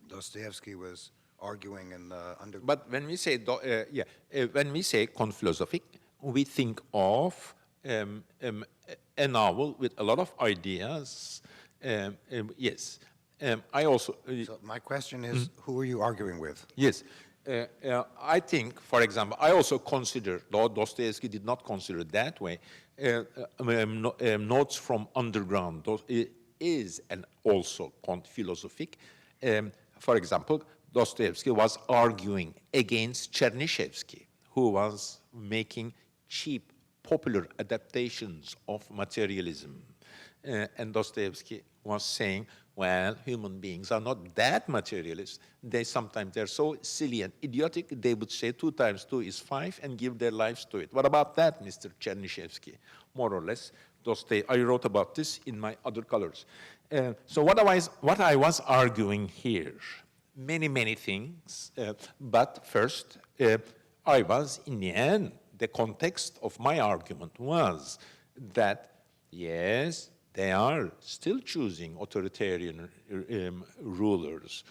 Dostoevsky was arguing in the But when we say when we say conte philosophique, we think of a novel with a lot of ideas. Yes, I also. So my question is, who are you arguing with? Yes, I think, for example, I also consider, though Dostoevsky did not consider it that way, Notes from Underground is and also conte philosophique. For example, Dostoevsky was arguing against Chernyshevsky, who was making cheap, popular adaptations of materialism. And Dostoevsky was saying, well, human beings are not that materialist. They're so silly and idiotic, they would say 2 times 2 is 5 and give their lives to it. What about that, Mr. Chernyshevsky? More or less, I wrote about this in my other colors. So what I was arguing here, many things, but first, I was, in the end, the context of my argument was that, yes, they are still choosing authoritarian rulers,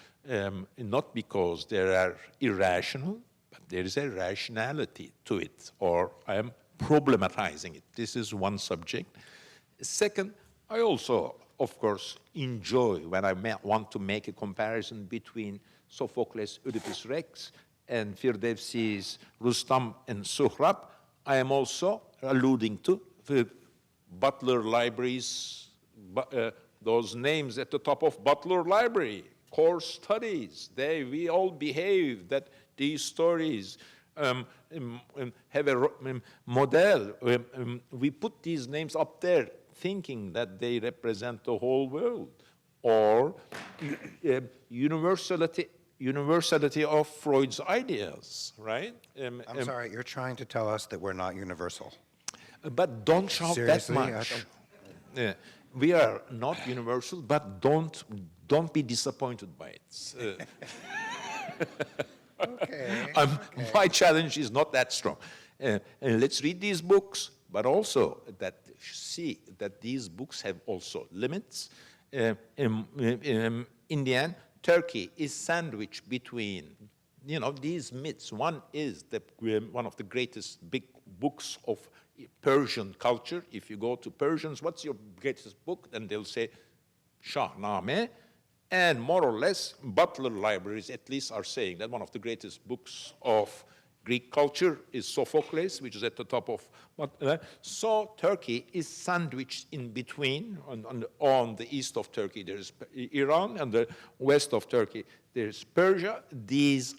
not because they are irrational, but there is a rationality to it, or I am problematizing it. This is one subject. Second, I also of course, enjoy when I want to make a comparison between Sophocles' Oedipus Rex and Firdevsi's Rustam and Suhrab. I am also alluding to the Butler Libraries, those names at the top of Butler Library, core studies. We all behave that these stories have a model. We put these names up there thinking that they represent the whole world. Or universality of Freud's ideas, right? I'm sorry, you're trying to tell us that we're not universal. But don't shout Seriously? that much. Yeah. We are not universal, but don't be disappointed by it. Okay. My challenge is not that strong. And let's read these books, but also see that these books have also limits. In the end, Turkey is sandwiched between, these myths. One is one of the greatest big books of Persian culture. If you go to Persians, what's your greatest book? And they'll say Shahnameh. And more or less, Butler libraries at least are saying that one of the greatest books of Greek culture is Sophocles, which is at the top of. So Turkey is sandwiched in between. On the east of Turkey, there's Iran, and the west of Turkey, there's Persia.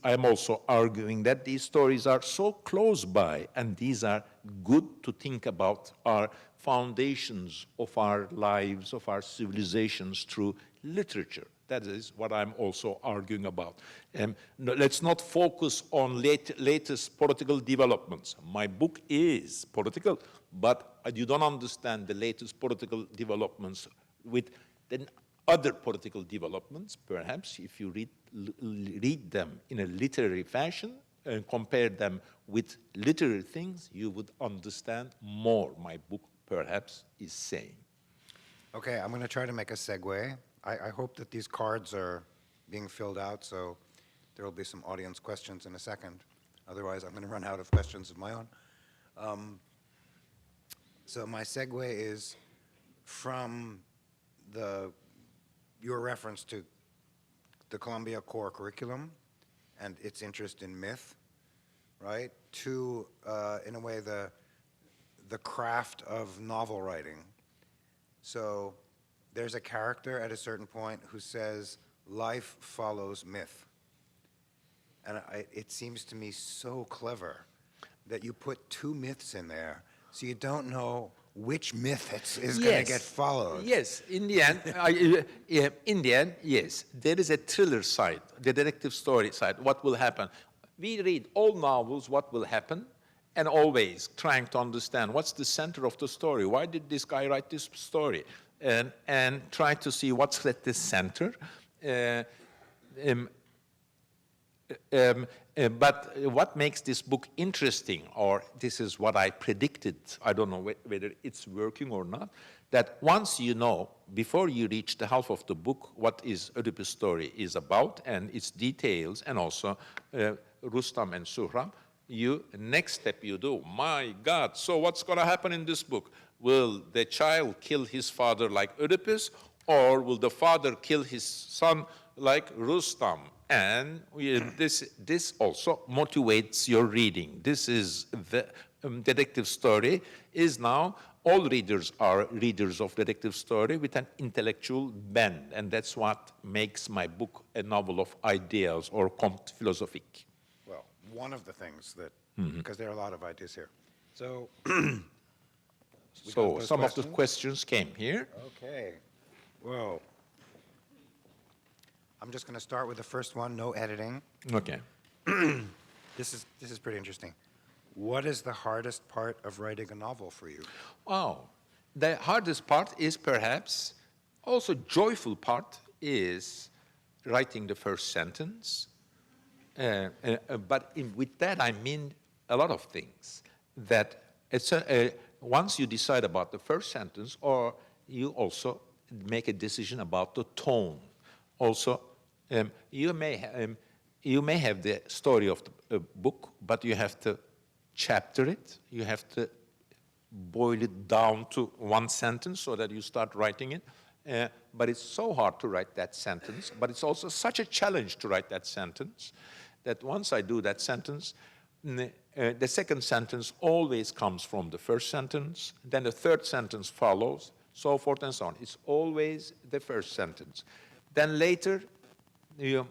I'm also arguing that these stories are so close by, and these are good to think about our foundations of our lives, of our civilizations through literature. That is what I'm also arguing about. Let's not focus on latest political developments. My book is political, but you don't understand the latest political developments with the other political developments. Perhaps if you read them in a literary fashion and compare them with literary things, you would understand more, my book perhaps is saying. Okay, I'm going to try to make a segue. I hope that these cards are being filled out, so there will be some audience questions in a second. Otherwise, I'm going to run out of questions of my own. So my segue is from your reference to the Columbia Core curriculum and its interest in myth, right, to, in a way, the craft of novel writing. So there's a character at a certain point who says, life follows myth. And it seems to me so clever that you put two myths in there so you don't know which myth is going to get followed. Yes, in the end, yes. There is a thriller side, the detective story side, what will happen. We read all novels, what will happen, and always trying to understand what's the center of the story. Why did this guy write this story? And try to see what's at the center. But what makes this book interesting, or this is what I predicted, I don't know whether it's working or not, that once you know, before you reach the half of the book, what is Oedipus' story is about, and its details, and also Rustam and Suhrab, next step you do, my God, so what's going to happen in this book? Will the child kill his father like Oedipus, or will the father kill his son like Rustam? And this also motivates your reading. This is the detective story is now, all readers are readers of detective story with an intellectual bend, and that's what makes my book a novel of ideas or conte philosophique. Well, one of the things that, because there are a lot of ideas here. So, so some of the questions came here. Okay. Whoa. I'm just going to start with the first one, no editing. Okay. This is pretty interesting. What is the hardest part of writing a novel for you? Oh, the hardest part is perhaps, also joyful part is writing the first sentence. But with that, I mean a lot of things. That once you decide about the first sentence, or you also make a decision about the tone. Also, you may have the story of the book, but you have to chapter it. You have to boil it down to one sentence so that you start writing it. but it's so hard to write that sentence, but it's also such a challenge to write that sentence that once I do that sentence, the second sentence always comes from the first sentence, then the third sentence follows, so forth and so on. It's always the first sentence. Then later, you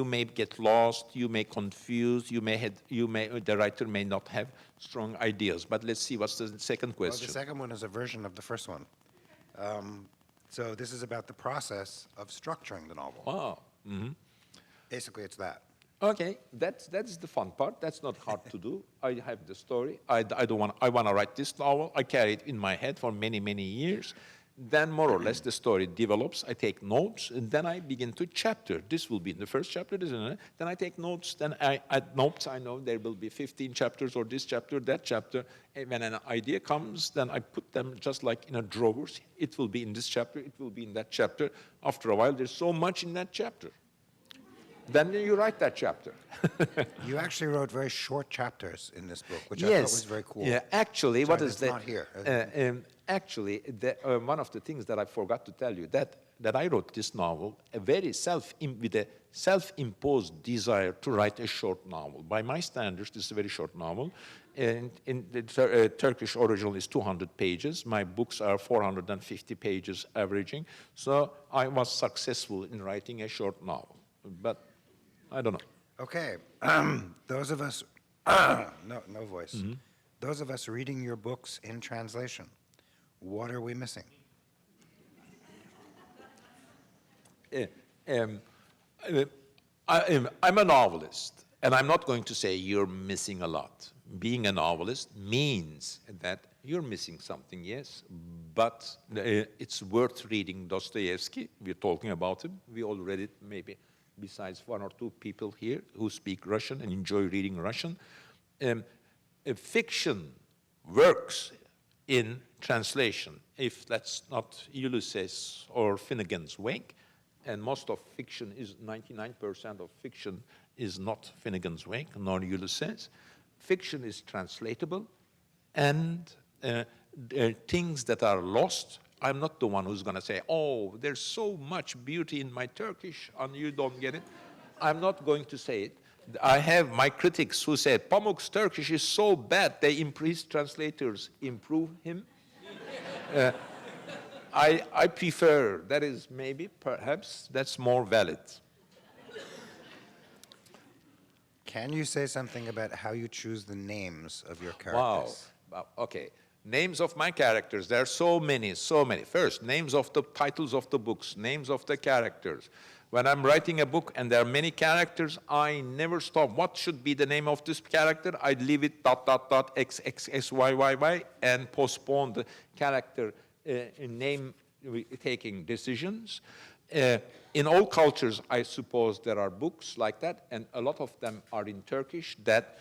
may get lost, you may confuse, the writer may not have strong ideas. But let's see, what's the second question? Well, the second one is a version of the first one. So this is about the process of structuring the novel. Oh. Basically, it's that. Okay, that's the fun part. That's not hard to do. I have the story. I want to write this novel. I carry it in my head for many, many years. Then more or less the story develops. I take notes, and then I begin to chapter. This will be in the first chapter. Then I take notes. Then I add notes. I know there will be 15 chapters or this chapter, that chapter. And when an idea comes, then I put them just like in a drawers. It will be in this chapter. It will be in that chapter. After a while, there's so much in that chapter. Then you write that chapter. You actually wrote very short chapters in this book, which Yes. I thought was very cool. Yeah, actually, Sorry, what is it's the... not here. Actually, one of the things that I forgot to tell you, that I wrote this novel with a self-imposed desire to write a short novel. By my standards, this is a very short novel. And in the Turkish original is 200 pages. My books are 450 pages averaging. So I was successful in writing a short novel. But I don't know. Okay, those of us, no voice. Those of us reading your books in translation, what are we missing? I'm a novelist, and I'm not going to say you're missing a lot. Being a novelist means that you're missing something, yes, but it's worth reading Dostoevsky. We're talking about him. We all read it, maybe besides one or two people here who speak Russian and enjoy reading Russian. Fiction works in translation. If that's not Ulysses or Finnegan's Wake, and most of fiction is 99% of fiction is not Finnegan's Wake nor Ulysses. Fiction is translatable, and things that are lost. I'm not the one who's going to say, oh, there's so much beauty in my Turkish, and you don't get it. I'm not going to say it. I have my critics who said, Pamuk's Turkish is so bad, his translators improve him. I prefer, that is maybe, perhaps, that's more valid. Can you say something about how you choose the names of your characters? Wow. Okay. Names of my characters, there are so many, so many. First, names of the titles of the books, names of the characters. When I'm writing a book and there are many characters, I never stop. What should be the name of this character? I leave it ... x, x, s, y, y, y, and postpone the character name taking decisions. In all cultures, I suppose there are books like that, and a lot of them are in Turkish, that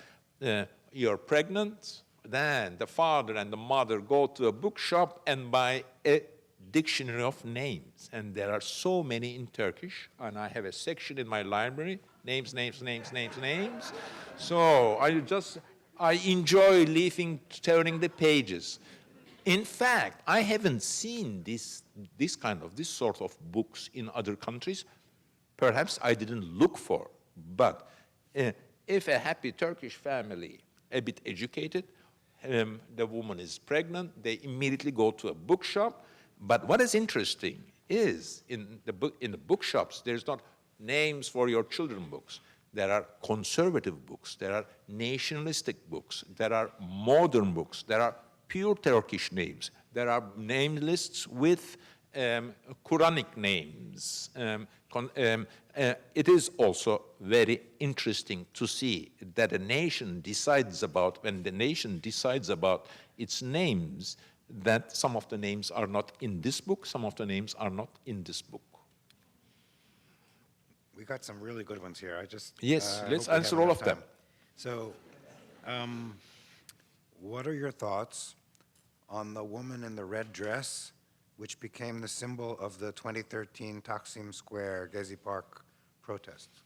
you're pregnant, then the father and the mother go to a bookshop and buy a dictionary of names. And there are so many in Turkish, and I have a section in my library, names. So I enjoy turning the pages. In fact, I haven't seen this sort of books in other countries. Perhaps I didn't look for. But if a happy Turkish family, a bit educated, the woman is pregnant, they immediately go to a bookshop. But what is interesting is in the bookshops, there's not names for your children books. There are conservative books. There are nationalistic books. There are modern books. There are pure Turkish names. There are name lists with Quranic names. It is also very interesting to see that when the nation decides about its names, that some of the names are not in this book, some of the names are not in this book. We got some really good ones here. Yes, let's hope we answer have all enough of them. time. So, what are your thoughts on the woman in the red dress, which became the symbol of the 2013 Taksim Square Gezi Park protests?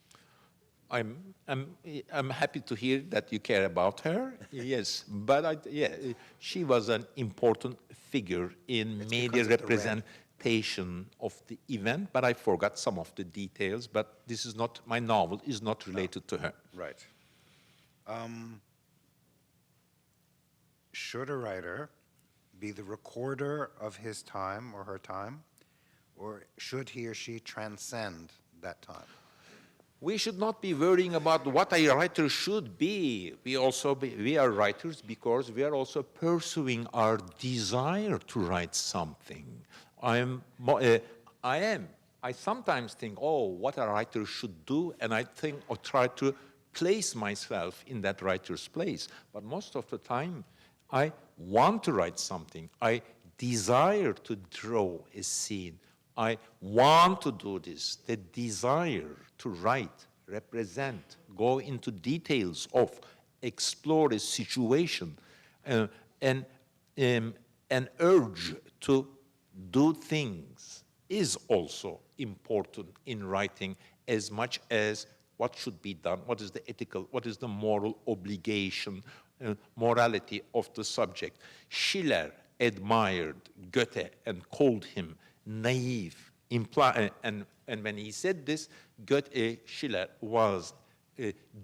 I'm happy to hear that you care about her. Yes, but she was an important figure in media representation representation of the event, but I forgot some of the details. But this is not, my novel is not related to her. Right. Should a writer be the recorder of his time or her time, or should he or she transcend that time? We should not be worrying about what a writer should be. We are writers because we are also pursuing our desire to write something. I sometimes think, oh, what a writer should do, and I think or try to place myself in that writer's place. But most of the time, I want to write something. I desire to draw a scene. I want to do this. The desire to write, represent, go into details of, explore a situation, and an urge to do things is also important in writing as much as what should be done, what is the ethical, what is the moral obligation, morality of the subject. Schiller admired Goethe and called him naive, and when he said this, Schiller was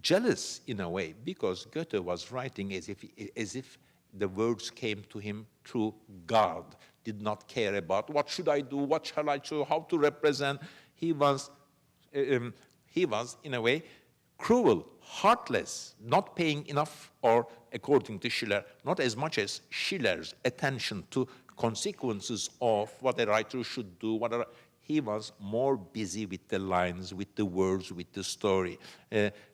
jealous in a way because Goethe was writing as if the words came to him through God, did not care about what should I do, what shall I do, how to represent. He was in a way cruel, heartless, not paying enough, or according to Schiller, not as much as Schiller's attention to consequences of what a writer should do. He was more busy with the lines, with the words, with the story,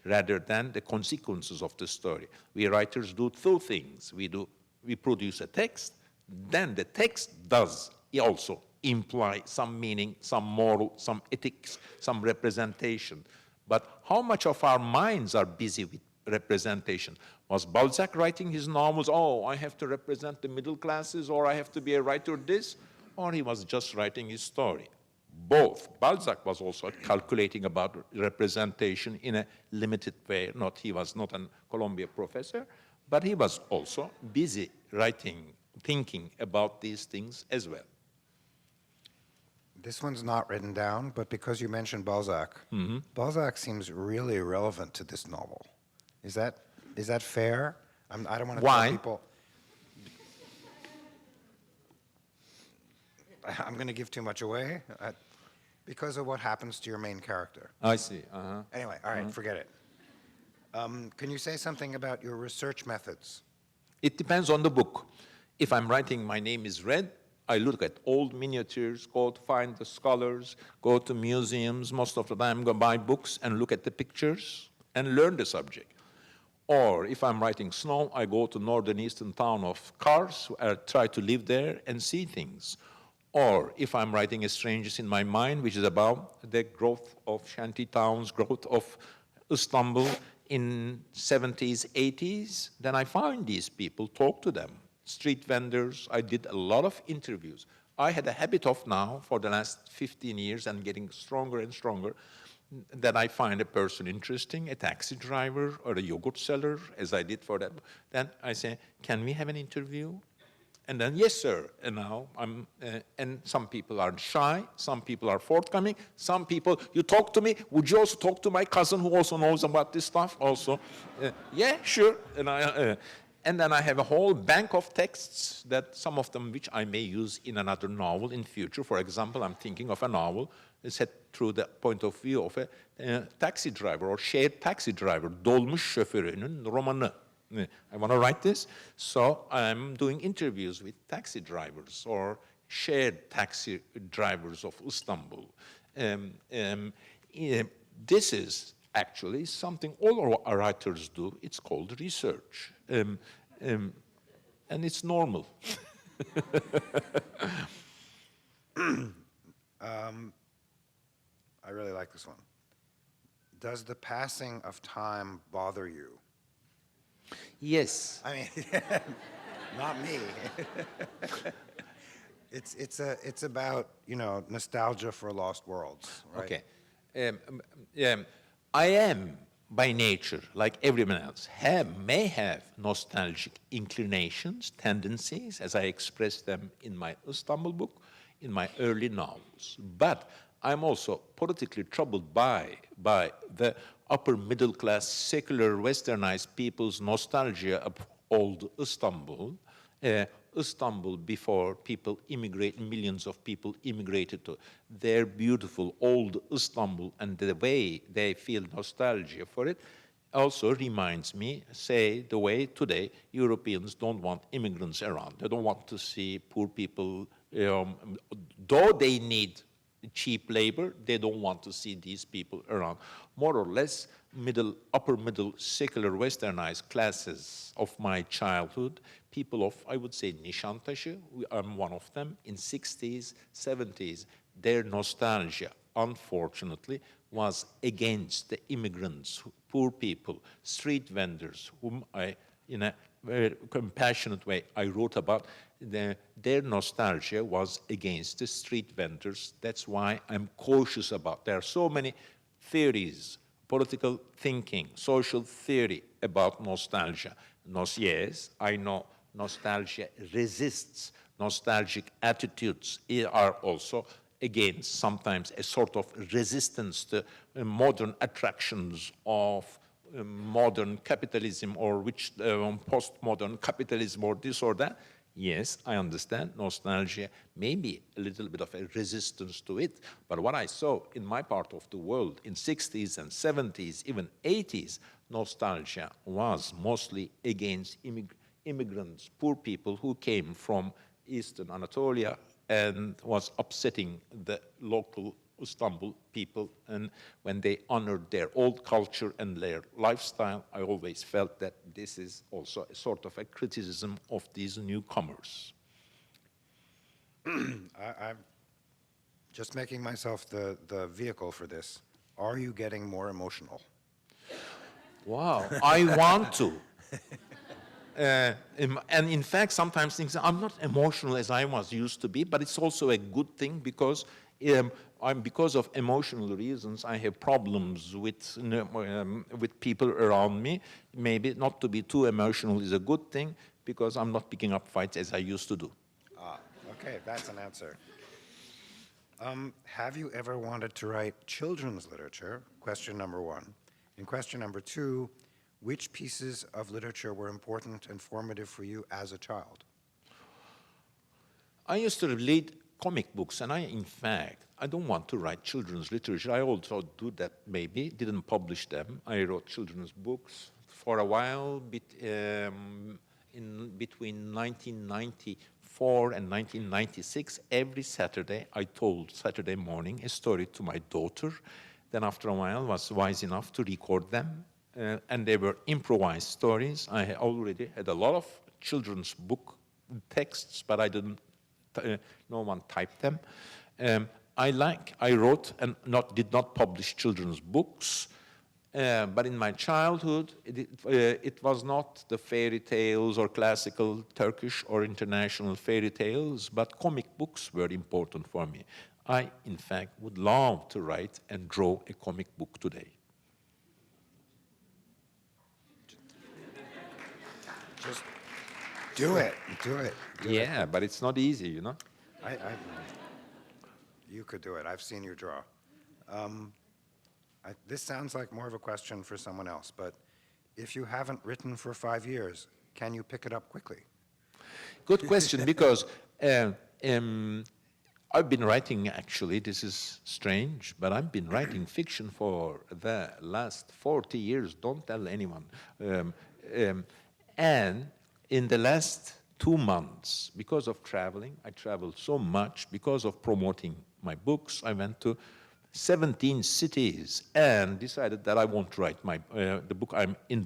rather than the consequences of the story. We writers do two things. We produce a text, then the text does also imply some meaning, some moral, some ethics, some representation. But how much of our minds are busy with representation? Was Balzac writing his novels, oh, I have to represent the middle classes, or I have to be a writer this? Or he was just writing his story? Both. Balzac was also calculating about representation in a limited way. He was not a Columbia professor, but he was also busy writing, thinking about these things as well. This one's not written down, but because you mentioned Balzac, Balzac seems really relevant to this novel. Is that fair? I don't want to tell people. I'm going to give too much away because of what happens to your main character. I see. Anyway, all right, forget it. Can you say something about your research methods? It depends on the book. If I'm writing My Name is Red, I look at old miniatures, go to find the scholars, go to museums. Most of the time, go buy books and look at the pictures and learn the subject. Or if I'm writing Snow, I go to northern eastern town of Kars, try to live there and see things. Or if I'm writing A Strangers in My Mind, which is about the growth of shanty towns, growth of Istanbul in 70s, 80s, then I find these people, talk to them. Street vendors, I did a lot of interviews. I had a habit of now, for the last 15 years and getting stronger and stronger, that I find a person interesting, a taxi driver or a yogurt seller, as I did for that. Then I say, can we have an interview? And then, yes, sir. And now and some people are shy, some people are forthcoming, some people, you talk to me, would you also talk to my cousin who also knows about this stuff also? Yeah, sure. And then I have a whole bank of texts that some of them which I may use in another novel in future. For example, I'm thinking of a novel set through the point of view of a taxi driver or shared taxi driver, dolmuş şoförünün romanı. I want to write this, so I'm doing interviews with taxi drivers or shared taxi drivers of Istanbul. This is actually something all our writers do. It's called research, and it's normal. I really like this one. Does the passing of time bother you? Yes. I mean, not me. It's about, nostalgia for lost worlds, right? Okay. I am by nature, like everyone else, may have nostalgic inclinations, tendencies, as I express them in my Istanbul book. in my early novels. But I'm also politically troubled by the upper middle class, secular, westernized people's nostalgia of old Istanbul. Istanbul before people immigrate, millions of people immigrated to their beautiful old Istanbul, and the way they feel nostalgia for it also reminds me, say, the way today Europeans don't want immigrants around. They don't want to see poor people, though they need cheap labor, they don't want to see these people around. More or less, upper middle, secular, westernized classes of my childhood, people of, I would say, Nişantaşı, I'm one of them, in 60s, 70s, their nostalgia, unfortunately, was against the immigrants, poor people, street vendors, whom I, in a very compassionate way, I wrote about. Their nostalgia was against the street vendors. That's why I'm cautious about. There are so many theories, political thinking, social theory about nostalgia. Yes, I know nostalgia resists. Nostalgic attitudes are also against sometimes a sort of resistance to modern attractions of modern capitalism or which postmodern capitalism or this or that. Yes, I understand nostalgia may be a little bit of a resistance to it, but what I saw in my part of the world in 60s and 70s, even 80s, nostalgia was mostly against immigrants, poor people who came from Eastern Anatolia and was upsetting the local Istanbul people. And when they honored their old culture and their lifestyle, I always felt that this is also a sort of a criticism of these newcomers. I'm just making myself the vehicle for this. Are you getting more emotional? Wow, I want to. And in fact, sometimes things, I'm not emotional as I was used to be, but it's also a good thing because because of emotional reasons, I have problems with people around me. Maybe not to be too emotional is a good thing because I'm not picking up fights as I used to do. Okay, that's an answer. Have you ever wanted to write children's literature? Question number one. And question number two, which pieces of literature were important and formative for you as a child? I used to read comic books, and in fact, I don't want to write children's literature. I also do that maybe, didn't publish them. I wrote children's books for a while, in between 1994 and 1996. Every Saturday, I told Saturday morning a story to my daughter. Then after a while, was wise enough to record them. And they were improvised stories. I already had a lot of children's book texts, but I didn't, no one typed them. I wrote and did not publish children's books, but in my childhood, it was not the fairy tales or classical Turkish or international fairy tales, but comic books were important for me. I, in fact, would love to write and draw a comic book today. Just do it. Do it. Yeah, but it's not easy, you know? You could do it. I've seen you draw. This sounds like more of a question for someone else, but if you haven't written for 5 years, can you pick it up quickly? Good question, because I've been writing, actually, this is strange, but I've been writing fiction for the last 40 years. Don't tell anyone. And in the last 2 months, because of traveling, I traveled so much, because of promoting my books, I went to 17 cities and decided that I won't write the book. I'm in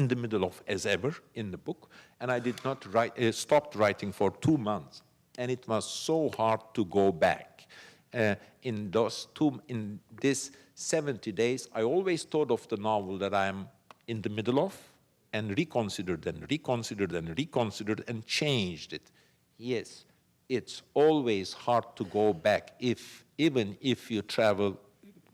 the middle of, as ever, in the book, and I did not stopped writing for 2 months, and it was so hard to go back. In this 70 days, I always thought of the novel that I'm in the middle of, and reconsidered and reconsidered and reconsidered and changed it. Yes, it's always hard to go back. Even if you travel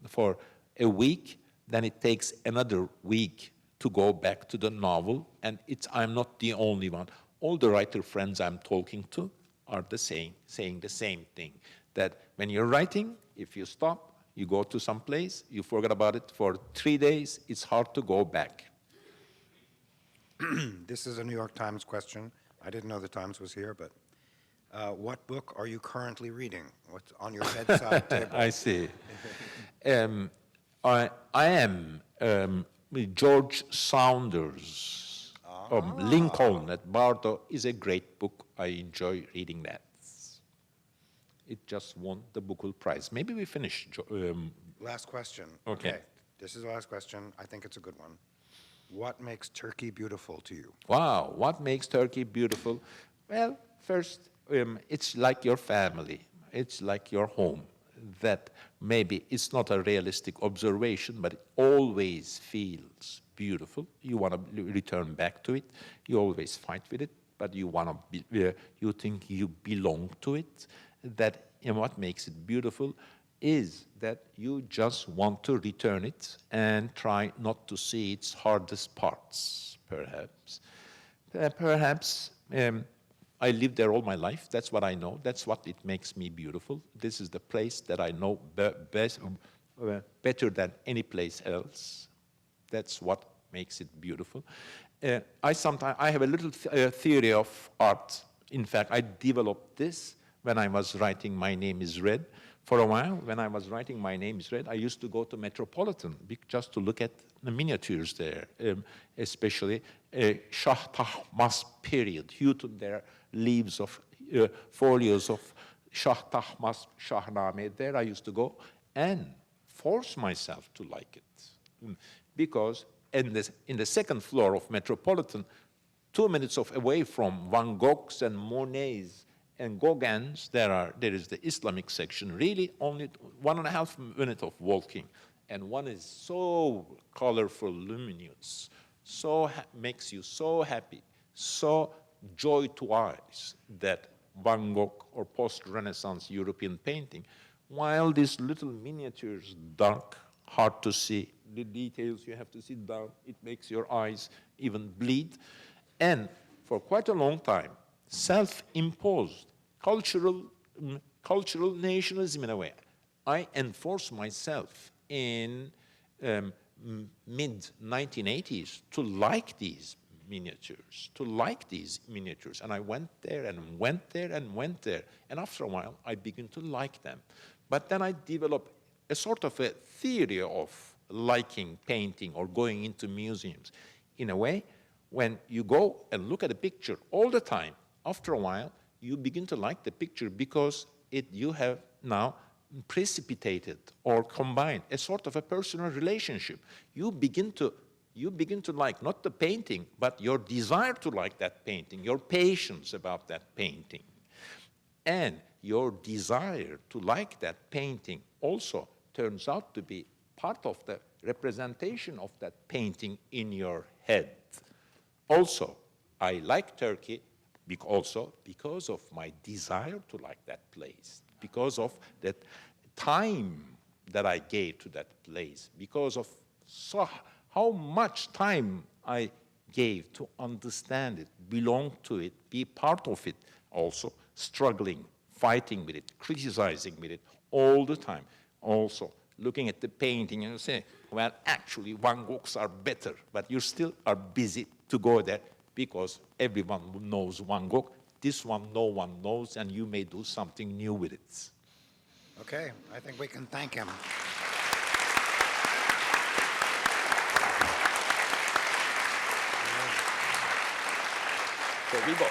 for a week, then it takes another week to go back to the novel, and I'm not the only one. All the writer friends I'm talking to are saying the same thing. that when you're writing, if you stop, you go to some place, you forget about it for 3 days, it's hard to go back. This is a New York Times question. I didn't know the Times was here, but what book are you currently reading? What's on your bedside table? I see. I am George Saunders. Lincoln at Bardo is a great book. I enjoy reading that. It just won the Booker Prize. Maybe we finish. Last question. Okay. This is the last question. I think it's a good one. What makes Turkey beautiful to you? Wow, what makes Turkey beautiful? Well, first, it's like your family. It's like your home. That maybe it's not a realistic observation, but it always feels beautiful. You want to return back to it. You always fight with it, but you want to. You think you belong to it. That what makes it beautiful is that you just want to return it and try not to see its hardest parts, perhaps. I lived there all my life. That's what I know. That's what it makes me beautiful. This is the place that I know better than any place else. That's what makes it beautiful. I have a little theory of art. In fact, I developed this when I was writing My Name is Red. For a while, when I was writing My Name is Red, I used to go to Metropolitan just to look at the miniatures there, especially Shah Tahmasp period. There are leaves of folios of Shah Tahmasp Shahnameh. There I used to go and force myself to like it. Because in the second floor of Metropolitan, 2 minutes away from Van Gogh's and Monet's and Gauguin's, there is the Islamic section, really only 1.5 minutes of walking. And one is so colorful, luminous, makes you so happy, so joy to eyes, that Van Gogh or post-Renaissance European painting, while these little miniatures, dark, hard to see, the details you have to sit down, it makes your eyes even bleed. And for quite a long time, self-imposed cultural nationalism in a way. I enforced myself in mid-1980s to like these miniatures, And I went there and went there and went there. And after a while, I began to like them. But then I developed a sort of a theory of liking painting or going into museums. In a way, when you go and look at a picture all the time, after a while, you begin to like the picture because you have now precipitated or combined a sort of a personal relationship. You begin to like not the painting, but your desire to like that painting, your patience about that painting. And your desire to like that painting also turns out to be part of the representation of that painting in your head. Also, I like Turkey also because of my desire to like that place, because of that time that I gave to that place, because of how much time I gave to understand it, belong to it, be part of it, also struggling, fighting with it, criticizing with it all the time. Also looking at the painting and say, well, actually Van Goghs are better, but you still are busy to go there because everyone knows Van Gogh. This one no one knows, and you may do something new with it. Okay, I think we can thank him. There we go.